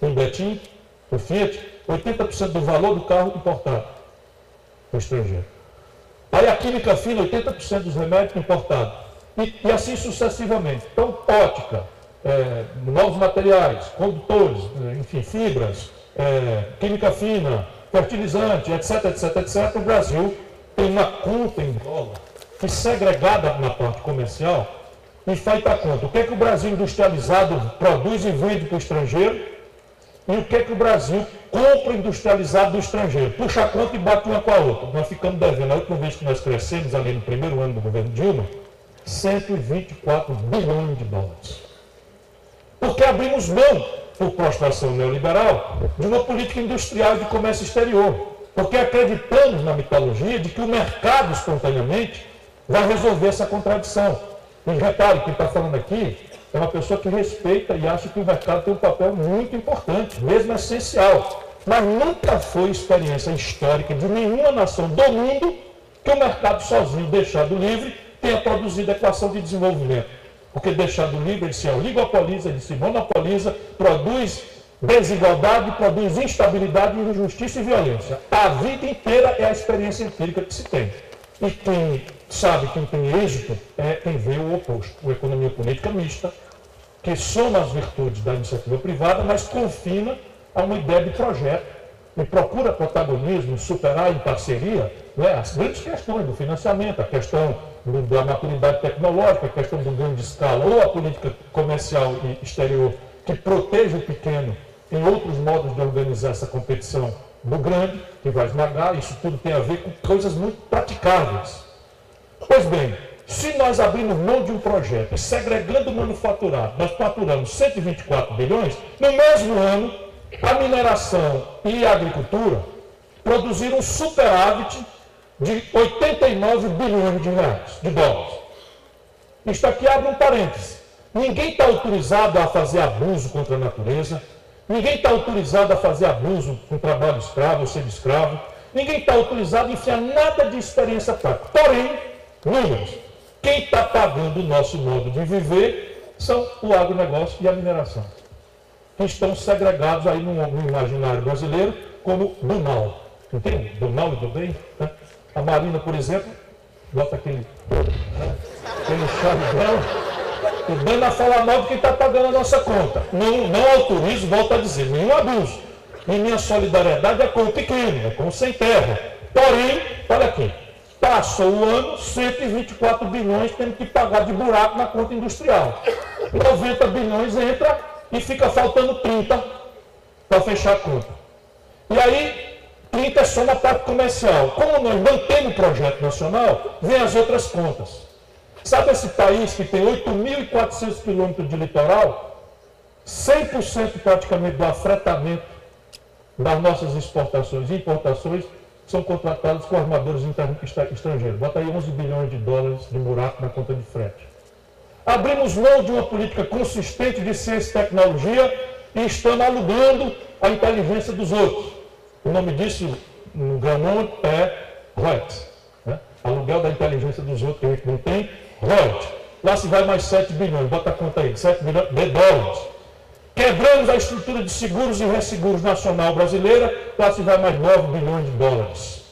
em Betim, no Fiat, 80% do valor do carro importado do estrangeiro. Aí a química fina, 80% dos remédios importados. E assim sucessivamente. Então, ótica, novos materiais, condutores, enfim, fibras, química fina, fertilizante, etc, etc, etc. O Brasil tem uma conta em dólar que, segregada na parte comercial, e faz para conta. O que é que o Brasil industrializado produz e vende para o estrangeiro? E o que é que o Brasil compra industrializado do estrangeiro? Puxa a conta e bate uma com a outra. Nós ficamos devendo, a última vez que nós crescemos ali no primeiro ano do governo Dilma, 124 bilhões de dólares. Porque abrimos mão, por prostração neoliberal, de uma política industrial de comércio exterior. Porque acreditamos na mitologia de que o mercado, espontaneamente, vai resolver essa contradição. E repare, quem está falando aqui é uma pessoa que respeita e acha que o mercado tem um papel muito importante, mesmo essencial. Mas nunca foi experiência histórica de nenhuma nação do mundo que o mercado sozinho, deixado livre, tenha produzido equação de desenvolvimento. Porque deixado livre, ele se oligopoliza, ele se monopoliza, produz desigualdade, produz instabilidade, injustiça e violência. A vida inteira é a experiência empírica que se tem. E quem sabe que tem êxito é quem vê o oposto, uma economia política mista, que soma as virtudes da iniciativa privada, mas confina a uma ideia de projeto e procura protagonismo, superar em parceria, né, as grandes questões do financiamento, a questão da maturidade tecnológica, a questão do ganho de escala, ou a política comercial e exterior que proteja o pequeno em outros modos de organizar essa competição do grande, que vai esmagar. Isso tudo tem a ver com coisas muito praticáveis. Pois bem, se nós abrirmos mão de um projeto e segregando o manufaturado, nós faturamos 124 bilhões, no mesmo ano, a mineração e a agricultura produziram um superávit de 89 bilhões de dólares. Isto aqui abre um parêntese. Ninguém está autorizado a fazer abuso contra a natureza, ninguém está autorizado a fazer abuso com trabalho escravo ou semi-escravo, ninguém está autorizado a enfiar nada de experiência prática. Porém, números, quem está pagando o nosso modo de viver são o agronegócio e a mineração, que estão segregados aí no imaginário brasileiro como do mal. Entende? Do mal e do bem. Né? A Marina, por exemplo, bota aquele chave dela, e dando a falar mal de quem está pagando a nossa conta. Não autorizo, volto a dizer, nenhum abuso. E minha solidariedade é com o pequeno, é com o sem terra. Porém, olha aqui, passou o ano, 124 bilhões tendo que pagar de buraco na conta industrial. 90 bilhões entra e fica faltando 30 para fechar a conta. E aí, 30 é só na parte comercial. Como nós mantemos o projeto nacional, vem as outras contas. Sabe esse país que tem 8.400 quilômetros de litoral? 100% praticamente do afretamento das nossas exportações e importações são contratados com armadores estrangeiros. Bota aí 11 bilhões de dólares de buraco na conta de frete. Abrimos mão de uma política consistente de ciência e tecnologia e estamos alugando a inteligência dos outros. O nome disso, no Granon, é royalties. Né? Aluguel da inteligência dos outros que a gente não tem, royalties. Lá se vai mais 7 bilhões, bota a conta aí, 7 bilhões de dólares. Quebramos a estrutura de seguros e resseguros nacional brasileira, lá se vai mais 9 bilhões de dólares.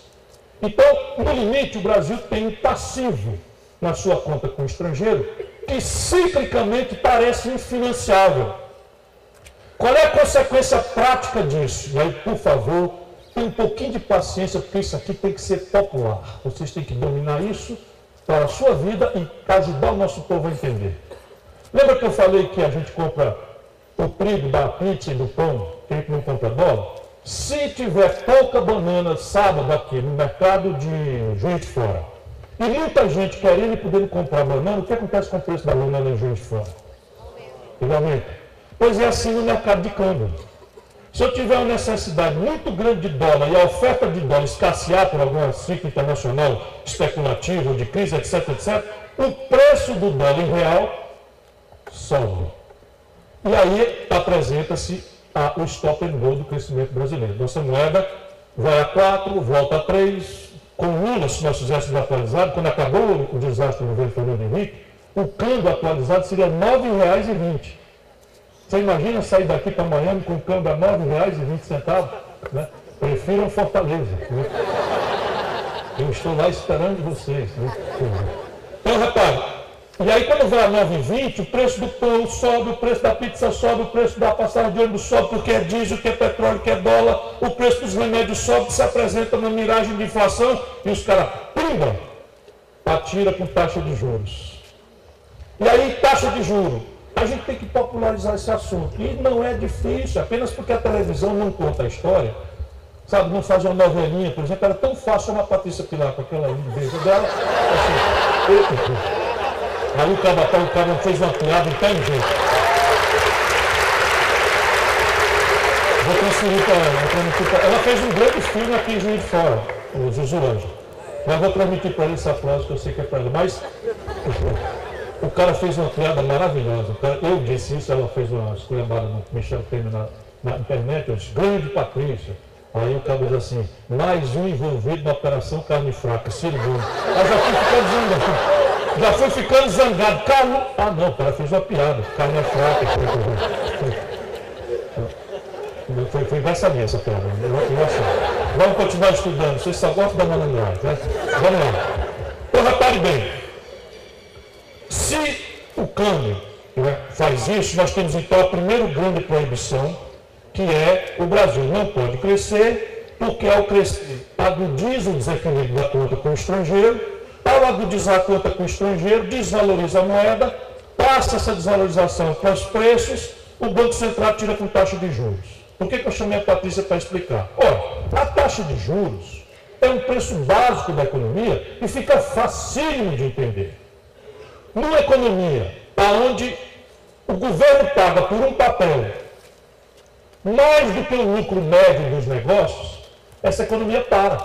Então, no limite, o Brasil tem um passivo na sua conta com o estrangeiro que ciclicamente parece infinanciável. Qual é a consequência prática disso? E aí, por favor, tenha um pouquinho de paciência, porque isso aqui tem que ser popular. Vocês têm que dominar isso para a sua vida e ajudar o nosso povo a entender. Lembra que eu falei que a gente compra o trigo da pizza e do pão, que a gente não compra dólar? Se tiver pouca banana sábado aqui no mercado de Juiz de Fora, e muita gente querendo e podendo comprar banana, o que acontece com o preço da banana em Juiz de Fora? Igualmente. Pois é assim no mercado de câmbio. Se eu tiver uma necessidade muito grande de dólar e a oferta de dólar escassear por algum ciclo internacional especulativo, de crise, etc., etc., o preço do dólar em real sobe. E aí apresenta-se o stop and go do crescimento brasileiro. Nossa moeda vai a 4, volta a 3. Com Lula, se nós fizéssemos atualizado, quando acabou o desastre do governo Fernando Henrique, o câmbio atualizado seria R$ 9,20. Você imagina sair daqui para Miami com o câmbio a R$ 9,20? Né? Prefiram Fortaleza. Né? Eu estou lá esperando vocês. Né? Então, repare, e aí quando vai a 9,20, o preço do pão sobe, o preço da pizza sobe, o preço da passagem de ônibus sobe, porque é diesel, que é petróleo, que é dólar, o preço dos remédios sobe, se apresenta uma miragem de inflação, e os caras, pumba, atira com taxa de juros. E aí, taxa de juros. A gente tem que popularizar esse assunto. E não é difícil, apenas porque a televisão não conta a história. Sabe, não faz uma novelinha, por exemplo, era tão fácil chamar a Patrícia Pilar com aquela beijo dela. Assim, aí o cara fez uma piada inteligente. Vou transferir para ela. Ela fez um grande filme aqui em Juiz de Fora, o Zuzu Anjo. Mas vou transmitir para ele esse aplauso que eu sei que é para ele. Mas O cara fez uma piada maravilhosa. Eu disse isso, ela fez uma esculhambada no Michel Temer na internet. Eu disse, grande Patrícia. Aí o cara diz assim, mais um envolvido na operação carne fraca, Ciro Gomes. Aí já fui ficando zangado. Carlos. Ah não, o cara fez uma piada. Carne é fraca. Foi nessa linha essa piada. Vamos continuar estudando. Vocês só gostam da malandragem, né? Vamos lá. Então repare bem. Se o câmbio, né, faz isso, nós temos então a primeira grande proibição, que é o Brasil não pode crescer, porque ao crescer agudiza o desequilíbrio da conta com o estrangeiro, ao agudizar a conta com o estrangeiro, desvaloriza a moeda, passa essa desvalorização para os preços, o Banco Central tira com taxa de juros. Por que eu chamei a Patrícia para explicar? Olha, a taxa de juros é um preço básico da economia e fica facílimo de entender. Numa economia onde o governo paga por um papel mais do que o lucro médio dos negócios, essa economia para.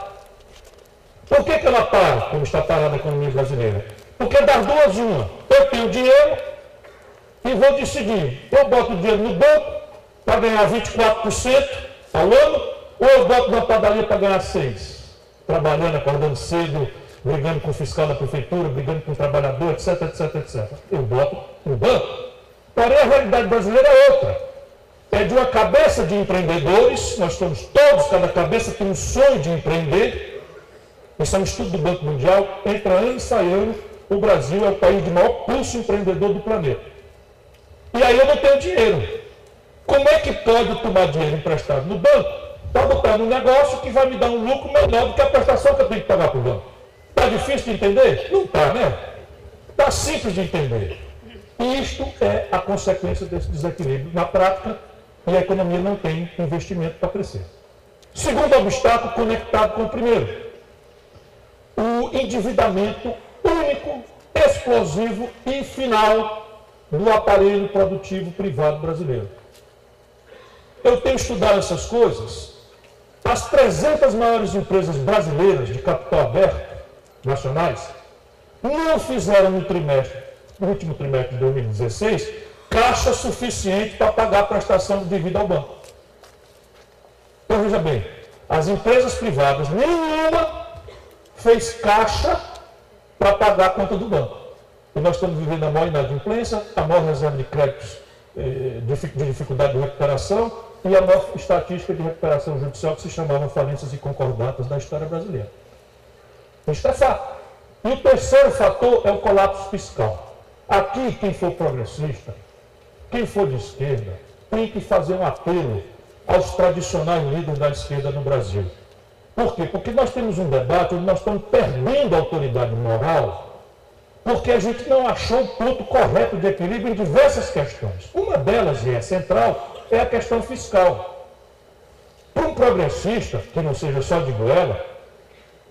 Por que ela para, como está parada a economia brasileira? Porque das duas uma, eu tenho dinheiro e vou decidir, eu boto o dinheiro no banco para ganhar 24% ao ano, ou eu boto na padaria para ganhar 6%, trabalhando, acordando cedo, brigando com o fiscal da prefeitura, brigando com o trabalhador, etc, etc, etc. Eu boto no banco. Porém, a realidade brasileira é outra. É de uma cabeça de empreendedores, nós estamos todos, cada cabeça tem um sonho de empreender. Isso é um estudo do Banco Mundial, entra ano e sai ano, o Brasil é o país de maior pulso empreendedor do planeta. E aí eu não tenho dinheiro. Como é que pode tomar dinheiro emprestado no banco para botar num negócio que vai me dar um lucro menor do que a prestação que eu tenho que pagar para o banco? Está difícil de entender? Não está, né? Está simples de entender. E isto é a consequência desse desequilíbrio na prática, e a economia não tem investimento para crescer. Segundo obstáculo, conectado com o primeiro, o endividamento único, explosivo e final do aparelho produtivo privado brasileiro. Eu tenho estudado essas coisas. As 300 maiores empresas brasileiras de capital aberto, nacionais, não fizeram no último trimestre de 2016, caixa suficiente para pagar a prestação de dívida ao banco. Então, veja bem, as empresas privadas, nenhuma fez caixa para pagar a conta do banco. E nós estamos vivendo a maior inadimplência, a maior reserva de créditos de dificuldade de recuperação e a maior estatística de recuperação judicial, que se chamavam falências e concordatas da história brasileira. Isso é fato. E o terceiro fator é o colapso fiscal. Aqui, quem for progressista, quem for de esquerda, tem que fazer um apelo aos tradicionais líderes da esquerda no Brasil. Por quê? Porque nós temos um debate onde nós estamos perdendo a autoridade moral, porque a gente não achou o ponto correto de equilíbrio em diversas questões. Uma delas, e é central, é a questão fiscal. Para um progressista, que não seja só de goela,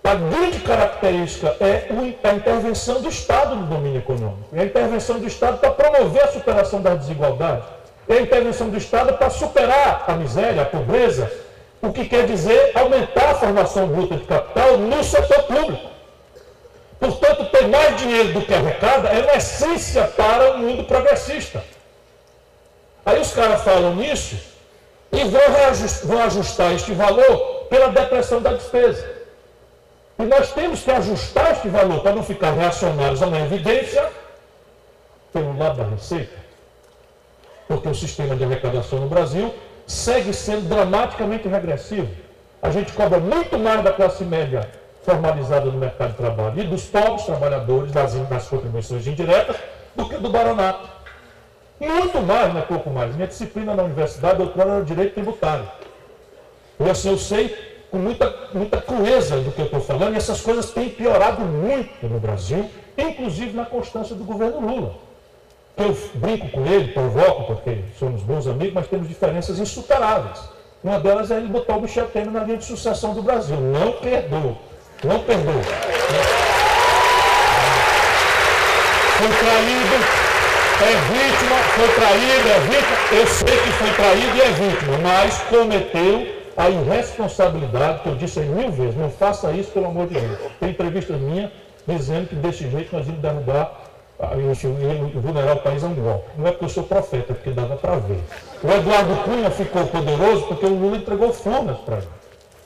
a grande característica é a intervenção do Estado no domínio econômico. E a intervenção do Estado para promover a superação das desigualdades. E a intervenção do Estado para superar a miséria, a pobreza, o que quer dizer aumentar a formação bruta de capital no setor público. Portanto, ter mais dinheiro do que arrecada é uma essência para o mundo progressista. Aí os caras falam nisso e vão ajustar este valor pela depressão da despesa. E nós temos que ajustar este valor para não ficar reacionários a uma evidência pelo lado da receita. Porque o sistema de arrecadação no Brasil segue sendo dramaticamente regressivo. A gente cobra muito mais da classe média formalizada no mercado de trabalho e dos pobres trabalhadores das contribuições indiretas do que do baronato. Muito mais, não é pouco mais. Minha disciplina na universidade, doutorado, era direito tributário. E assim eu sei com muita crueza do que eu estou falando, e essas coisas têm piorado muito no Brasil, inclusive na constância do governo Lula. Eu brinco com ele, provoco, porque somos bons amigos, mas temos diferenças insuperáveis. Uma delas é ele botar o Michel Temer na linha de sucessão do Brasil. Não perdoa. Não perdoa. Foi traído, é vítima, foi traído, é vítima. Eu sei que foi traído e é vítima, mas cometeu a irresponsabilidade, que eu disse 1000 vezes, não faça isso, pelo amor de Deus. Tem entrevistas minhas dizendo que desse jeito nós íamos derrubar vulnerar o país a um golpe. Não é porque eu sou profeta, é porque dava para ver. O Eduardo Cunha ficou poderoso porque o Lula entregou Furnas para ele.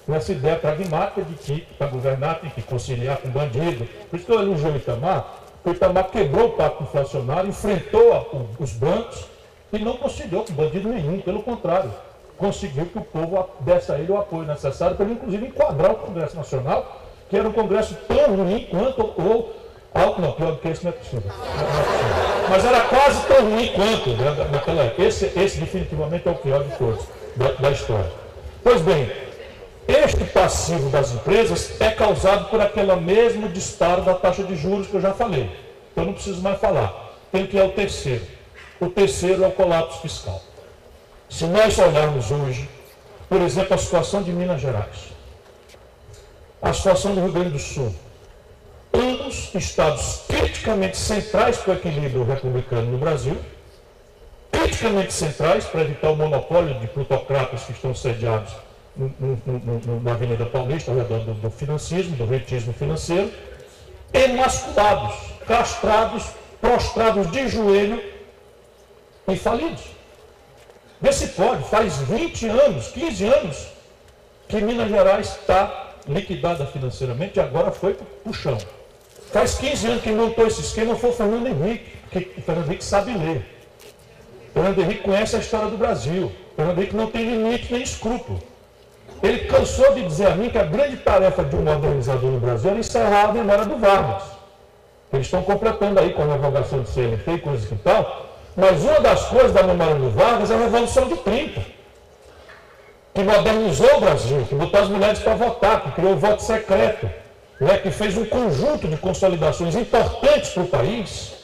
Nessa ideia pragmática de que para governar tem que conciliar com o bandido. Por isso que eu elogio o Itamar, porque o Itamar quebrou o pacto inflacionário, enfrentou os bancos e não conciliou com bandido nenhum, pelo contrário. Conseguiu que o povo desse a ele o apoio necessário para ele, inclusive, enquadrar o Congresso Nacional, que era um Congresso tão ruim quanto não, pior do que esse não é possível. Mas era quase tão ruim quanto, né, naquela época. Esse definitivamente é o pior de todos, da história. Pois bem, este passivo das empresas é causado por aquele mesmo disparo da taxa de juros que eu já falei. Então não preciso mais falar. Tem que ir ao terceiro. O terceiro é o colapso fiscal. Se nós olharmos hoje, por exemplo, a situação de Minas Gerais, a situação do Rio Grande do Sul, ambos estados criticamente centrais para o equilíbrio republicano no Brasil, criticamente centrais para evitar o monopólio de plutocratas que estão sediados na Avenida Paulista, ao redor do financismo, do rentismo financeiro, emasculados, castrados, prostrados de joelho e falidos. Vê se pode, faz 20 anos, 15 anos, que Minas Gerais está liquidada financeiramente e agora foi para o chão. Faz 15 anos que montou esse esquema foi o Fernando Henrique, que o Fernando Henrique sabe ler. O Fernando Henrique conhece a história do Brasil. O Fernando Henrique não tem limite nem escrúpulo. Ele cansou de dizer a mim que a grande tarefa de um modernizador no Brasil era encerrar a memória do Vargas. Eles estão completando aí com a revogação de CNT e coisas e tal, mas uma das coisas da memória do Vargas é a Revolução de 30, que modernizou o Brasil, que botou as mulheres para votar, que criou o voto secreto, né, que fez um conjunto de consolidações importantes para o país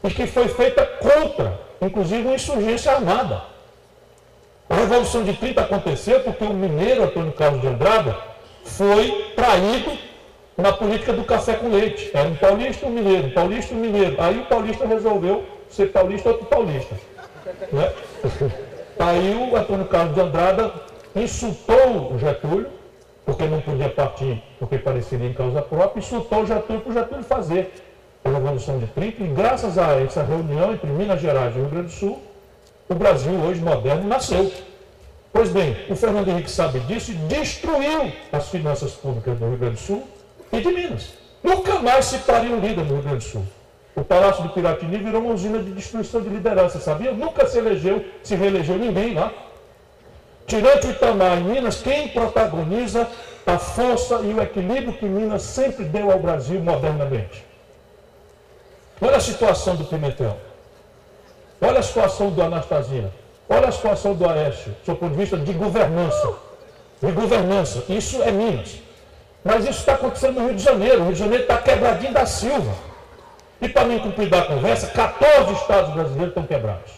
e que foi feita contra, inclusive, uma insurgência armada. A Revolução de 30 aconteceu porque o mineiro Antônio Carlos de Andrada foi traído na política do café com leite. Era um paulista e um mineiro, um paulista e um mineiro. Aí o paulista resolveu ser paulista, outro paulista. Né? Aí o Antônio Carlos de Andrada insultou o Getúlio, porque não podia partir, porque pareceria em causa própria, insultou o Getúlio para o Getúlio fazer a Revolução de 30, e graças a essa reunião entre Minas Gerais e Rio Grande do Sul, o Brasil hoje moderno nasceu. Pois bem, o Fernando Henrique sabe disso e destruiu as finanças públicas do Rio Grande do Sul e de Minas. Nunca mais se pariu um líder no Rio Grande do Sul. O Palácio do Piratini virou uma usina de destruição de liderança, sabia? Nunca se reelegeu ninguém lá. Tirando o Itamar em Minas, quem protagoniza a força e o equilíbrio que Minas sempre deu ao Brasil modernamente? Olha a situação do Pimentel. Olha a situação do Anastasia. Olha a situação do Aécio, do seu ponto de vista de governança. De governança. Isso é Minas. Mas isso está acontecendo no Rio de Janeiro. O Rio de Janeiro está quebradinho da Silva. E para mim cumprir da conversa, 14 estados brasileiros estão quebrados.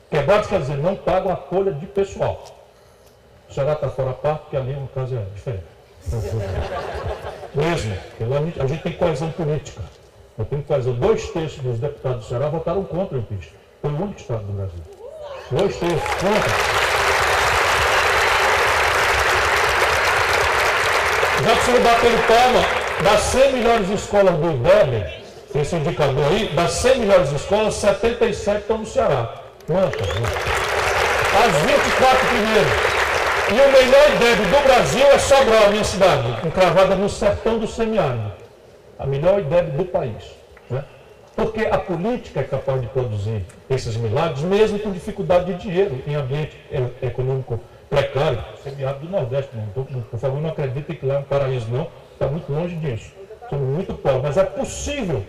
Quebrados quer dizer, não pagam a folha de pessoal. O Ceará está fora a parte, porque ali no caso é diferente. Mesmo, porque a gente tem coesão política. Eu tenho coesão. 2/3 dos deputados do Ceará votaram contra o impeachment. Foi o único estado do Brasil. 2/3 contra. Já que o senhor bateu palma, das 100 melhores escolas do IDEB, esse indicador aí, das 100 melhores escolas, 77 estão no Ceará. Quantas? As 24 primeiras. E o melhor IDEB do Brasil é Sobral, a minha cidade, encravada no sertão do semiárido. A melhor IDEB do país. Né? Porque a política é capaz de produzir esses milagres, mesmo com dificuldade de dinheiro, em ambiente econômico precário. Semiárido do Nordeste, não, por favor, não acreditem que lá é um paraíso, não. Está muito longe disso. Somos muito pobres, mas é possível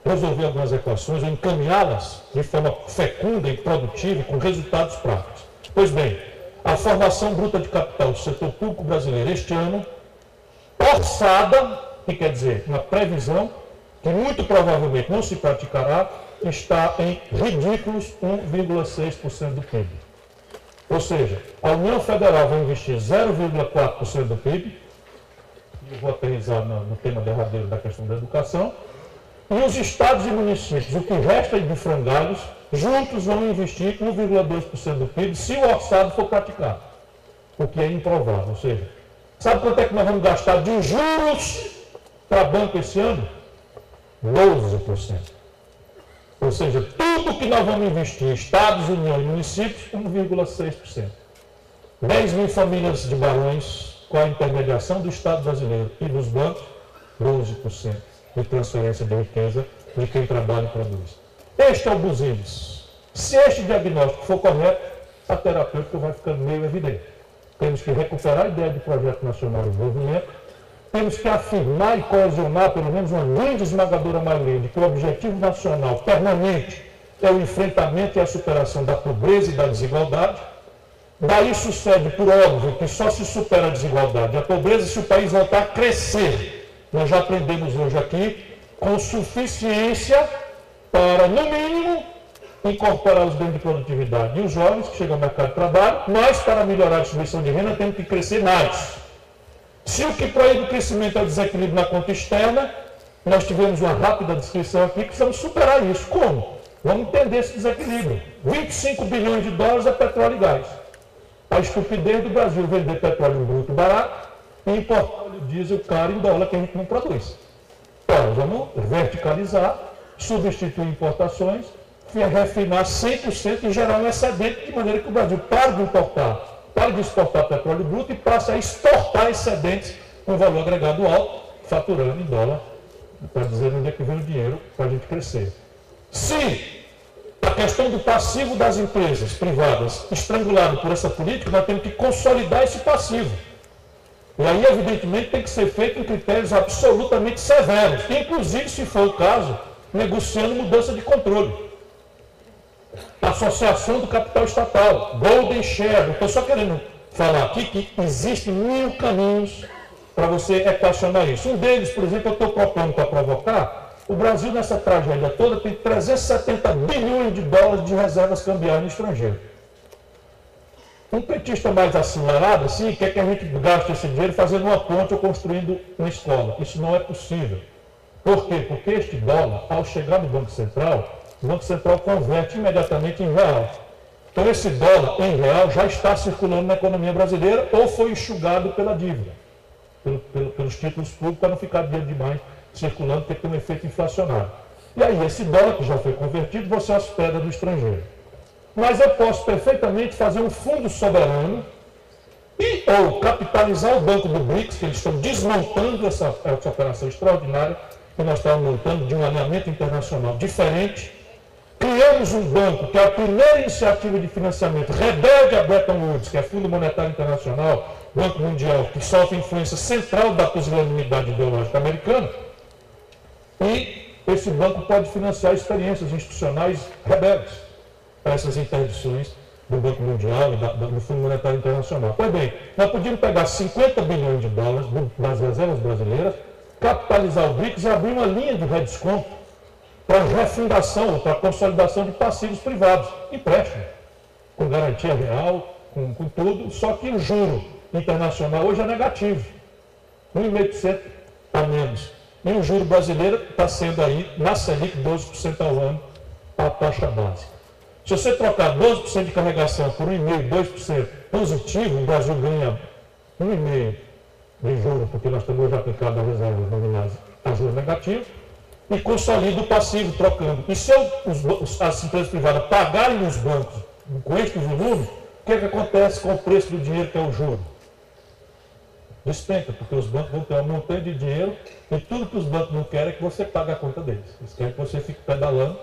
resolver algumas equações ou encaminhá-las de forma fecunda e produtiva, com resultados práticos. Pois bem, a formação bruta de capital do setor público brasileiro este ano, orçada, que quer dizer, uma previsão, que muito provavelmente não se praticará, está em ridículos 1,6% do PIB. Ou seja, a União Federal vai investir 0,4% do PIB, e eu vou aterrissar no tema derradeiro da questão da educação, e os estados e municípios, o que resta de frangalhos, juntos vão investir 1,2% do PIB se o orçado for praticado, o que é improvável. Ou seja, sabe quanto é que nós vamos gastar de juros para banco esse ano? 12%. Ou seja, tudo que nós vamos investir em estados, união e municípios, 1,6%. 10 mil famílias de barões, com a intermediação do Estado brasileiro e dos bancos, 12% de transferência de riqueza de quem trabalha e produz. Este é o Business. Se este diagnóstico for correto, a terapêutica vai ficando meio evidente. Temos que recuperar a ideia de projeto nacional de desenvolvimento, temos que afirmar e coesionar, pelo menos uma grande esmagadora maioria, de que o objetivo nacional permanente é o enfrentamento e a superação da pobreza e da desigualdade. Daí sucede, por óbvio, que só se supera a desigualdade e a pobreza se o país voltar a crescer. Nós já aprendemos hoje aqui, com suficiência para, no mínimo, incorporar os bens de produtividade e os jovens que chegam ao mercado de trabalho, mas para melhorar a distribuição de renda temos que crescer mais. Se o que proíbe o crescimento é o desequilíbrio na conta externa, nós tivemos uma rápida descrição aqui, precisamos superar isso. Como? Vamos entender esse desequilíbrio. 25 bilhões de dólares é petróleo e gás. A estupidez do Brasil vender petróleo bruto barato e importar óleo diesel caro em dólar que a gente não produz. Então, vamos verticalizar, substituir importações, refinar 100% e gerar um excedente, de maneira que o Brasil pare de importar, pare de exportar petróleo bruto e passe a exportar excedentes com valor agregado alto, faturando em dólar, para dizer onde é que vem o dinheiro para a gente crescer. Se a questão do passivo das empresas privadas estrangulado por essa política, nós temos que consolidar esse passivo. E aí, evidentemente, tem que ser feito em critérios absolutamente severos, inclusive, se for o caso, negociando mudança de controle. Associação do capital estatal, Golden Share. Eu estou só querendo falar aqui que existem 1000 caminhos para você equacionar isso. Um deles, por exemplo, eu estou propondo para provocar, o Brasil nessa tragédia toda tem 370 bilhões de dólares de reservas cambiais no estrangeiro. Um petista mais acelerado, assim, quer que a gente gaste esse dinheiro fazendo uma ponte ou construindo uma escola. Isso não é possível. Por quê? Porque este dólar, ao chegar no Banco Central, o Banco Central converte imediatamente em real. Então esse dólar em real já está circulando na economia brasileira ou foi enxugado pela dívida, pelos títulos públicos, para não ficar dinheiro demais circulando, porque tem um efeito inflacionário. E aí esse dólar que já foi convertido, você hospeda no estrangeiro. Mas eu posso perfeitamente fazer um fundo soberano e ou capitalizar o banco do BRICS, que eles estão desmontando essa operação extraordinária que nós estamos montando de um alinhamento internacional diferente. Criamos um banco que é a primeira iniciativa de financiamento rebelde a Bretton Woods, que é Fundo Monetário Internacional, Banco Mundial, que sofre influência central da pusilanimidade ideológica americana. E esse banco pode financiar experiências institucionais rebeldes para essas interdições do Banco Mundial e do Fundo Monetário Internacional. Pois bem, nós podíamos pegar 50 bilhões de dólares das reservas brasileiras, capitalizar o BRICS e abrir uma linha de redesconto para refundação, para consolidação de passivos privados, empréstimo, com garantia real, com tudo, só que o juro internacional hoje é negativo, 1,5% a menos. E o juro brasileiro está sendo aí, na Selic, 12% ao ano, a taxa básica. Se você trocar 12% de carregação por 1,5%, 2% positivo, o Brasil ganha 1,5% de juros, porque nós estamos hoje aplicando a reserva nominais a juros negativos, e consolida o passivo trocando. E se as empresas privadas pagarem os bancos com este volume, o que acontece com o preço do dinheiro, que é o juro? Despenca, porque os bancos vão ter um montante de dinheiro e tudo que os bancos não querem é que você pague a conta deles. Eles querem que você fique pedalando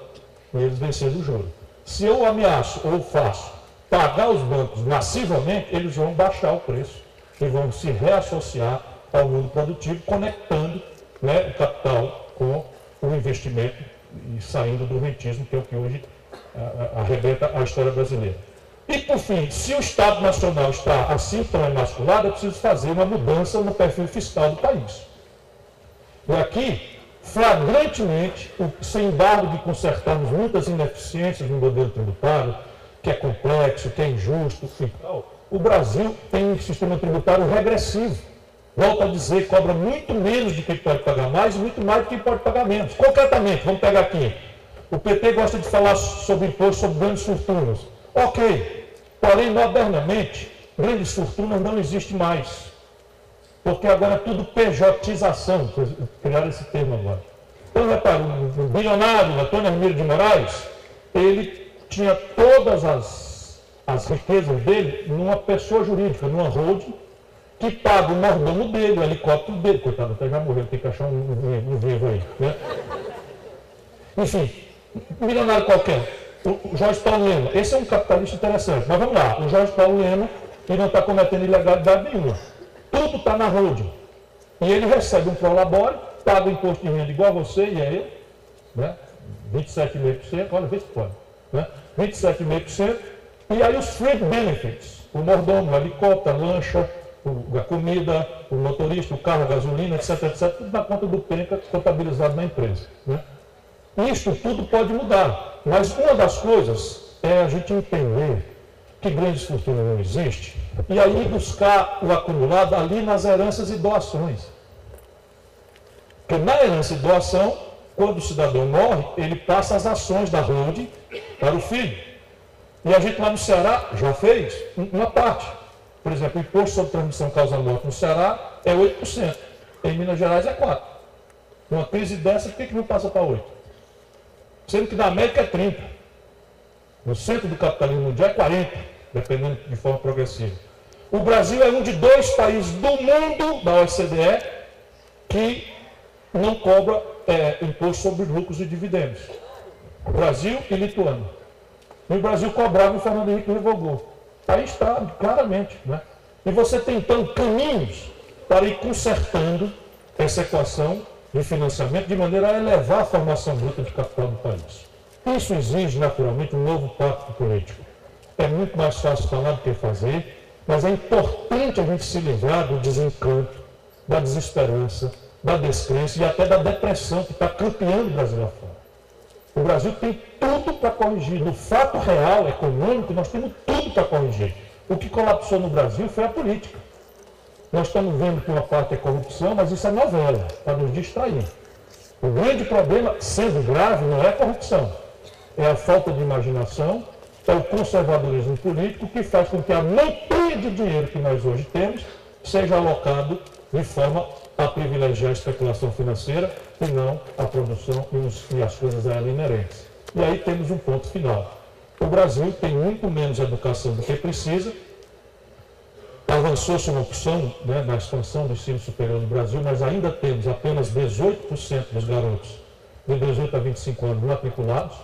e eles vencendo o juro. Se eu ameaço ou faço pagar os bancos massivamente, eles vão baixar o preço e vão se reassociar ao mundo produtivo, conectando, né, o capital com o investimento e saindo do rentismo, que é o que hoje arrebenta a história brasileira. E, por fim, se o Estado Nacional está assim tão emasculado, é preciso fazer uma mudança no perfil fiscal do país. E aqui, flagrantemente, sem embargo de consertarmos muitas ineficiências no modelo tributário, que é complexo, que é injusto, e tal, o Brasil tem um sistema tributário regressivo. Volto a dizer, cobra muito menos de quem pode pagar mais e muito mais de quem pode pagar menos. Concretamente, vamos pegar aqui. O PT gosta de falar sobre imposto sobre grandes fortunas. Ok, porém, modernamente, grandes fortunas não existe mais. Porque agora é tudo pejotização, criaram esse termo agora. Então, repara, o bilionário Antônio Hermílio de Moraes, ele tinha todas as riquezas dele numa pessoa jurídica, numa holding, que paga o mordomo dele, o helicóptero dele. Coitado, até já morreu, tem que achar um vivo aí, né? Enfim, milionário qualquer. O Jorge Paulo Lema, esse é um capitalista interessante. Mas vamos lá, o Jorge Paulo Lema, ele não está cometendo ilegalidade nenhuma. Tudo está na holding. E ele recebe um prolabore, paga o imposto de renda igual a você e a ele, né? 27,5%, olha, vê se pode, né? 27,5%, e aí os free benefits, o mordomo, o helicóptero, a lancha, a comida, o motorista, o carro, a gasolina, etc, etc, tudo na conta do penca contabilizado na empresa, né? Isso tudo pode mudar, mas uma das coisas é a gente entender que grandes fortunas não existem e aí buscar o acumulado ali nas heranças e doações. Porque na herança e doação, quando o cidadão morre, ele passa as ações da holding para o filho. E a gente lá no Ceará já fez uma parte. Por exemplo, o imposto sobre transmissão causa-morte no Ceará é 8%. Em Minas Gerais é 4%. Numa crise dessa, por que não passa para 8%? Sendo que na América é 30%. No centro do capitalismo mundial é 40%, dependendo de forma progressiva. O Brasil é um de 2 países do mundo, da OCDE, que não cobra imposto sobre lucros e dividendos. Brasil e Lituânia. E o Brasil cobrava e o Fernando Henrique revogou. Aí está, claramente, né? E você tem, então, caminhos para ir consertando essa equação de financiamento de maneira a elevar a formação bruta de capital do país. Isso exige, naturalmente, um novo pacto político. É muito mais fácil falar do que fazer, mas é importante a gente se livrar do desencanto, da desesperança, da descrença e até da depressão que está campeando o Brasil lá fora. O Brasil tem tudo para corrigir. No fato real, econômico, nós temos tudo para corrigir. O que colapsou no Brasil foi a política. Nós estamos vendo que uma parte é corrupção, mas isso é novela, para nos distrair. O grande problema, sendo grave, não é a corrupção. É a falta de imaginação, é o conservadorismo político que faz com que a montanha de dinheiro que nós hoje temos seja alocado de forma a privilegiar a especulação financeira e não a produção e as coisas a ela inerentes. E aí temos um ponto final. O Brasil tem muito menos educação do que precisa. Avançou-se uma opção, né, na expansão do ensino superior no Brasil, mas ainda temos apenas 18% dos garotos de 18 a 25 anos matriculados.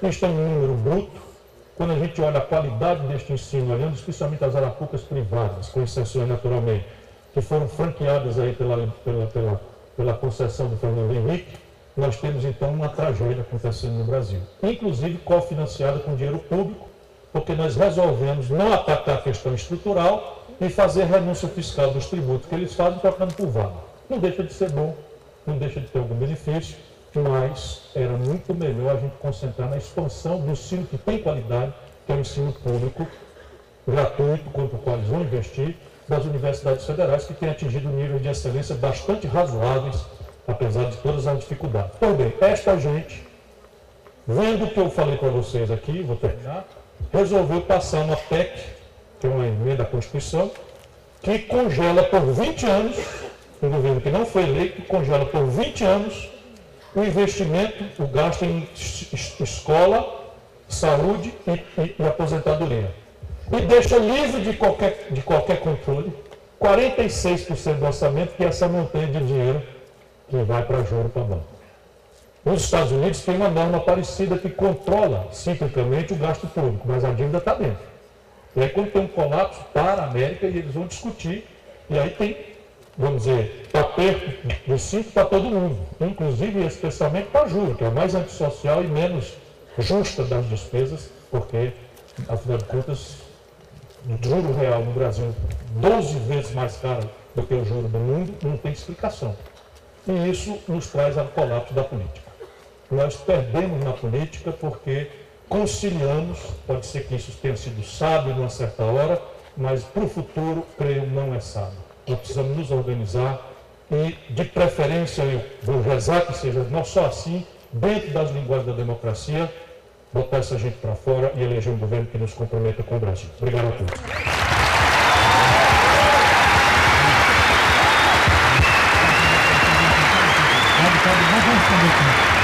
Isso é um número bruto. Quando a gente olha a qualidade deste ensino, olhando especialmente as arapucas privadas, com exceções naturalmente, que foram franqueadas aí pela concessão do Fernando Henrique, nós temos então uma tragédia acontecendo no Brasil. Inclusive cofinanciada com dinheiro público, porque nós resolvemos não atacar a questão estrutural e fazer renúncia fiscal dos tributos que eles fazem trocando por vaga. Não deixa de ser bom, não deixa de ter algum benefício, mas era muito melhor a gente concentrar na expansão do ensino que tem qualidade, que é o ensino público, gratuito, contra o qual eles vão investir, das universidades federais, que têm atingido níveis de excelência bastante razoáveis, apesar de todas as dificuldades. Então, bem, esta gente, vendo o que eu falei para vocês aqui, vou terminar, resolveu passar uma PEC, que é uma emenda à Constituição, que congela por 20 anos, um governo que não foi eleito, congela por 20 anos o investimento, o gasto em escola, saúde e aposentadoria. E deixa livre de qualquer controle 46% do orçamento, que é essa montanha de dinheiro que vai para juro para banco. Nos Estados Unidos tem uma norma parecida que controla ciclicamente o gasto público, mas a dívida está dentro. E aí quando tem um colapso, para a América e eles vão discutir, e aí tem, vamos dizer, aperto do cinto para todo mundo, inclusive e especialmente para juro, que é a mais antissocial e menos justa das despesas, porque, afinal de contas, o juro real no Brasil 12 vezes mais caro do que o juro do mundo, não tem explicação. E isso nos traz ao colapso da política. Nós perdemos na política porque conciliamos, pode ser que isso tenha sido sábio numa certa hora, mas para o futuro, creio, não é sábio. Nós precisamos nos organizar e, de preferência, eu vou rezar que seja não só assim, dentro das linguagens da democracia, botar essa gente para fora e eleger um governo que nos comprometa com o Brasil. Obrigado a todos.
Pode, Obrigado, doutor.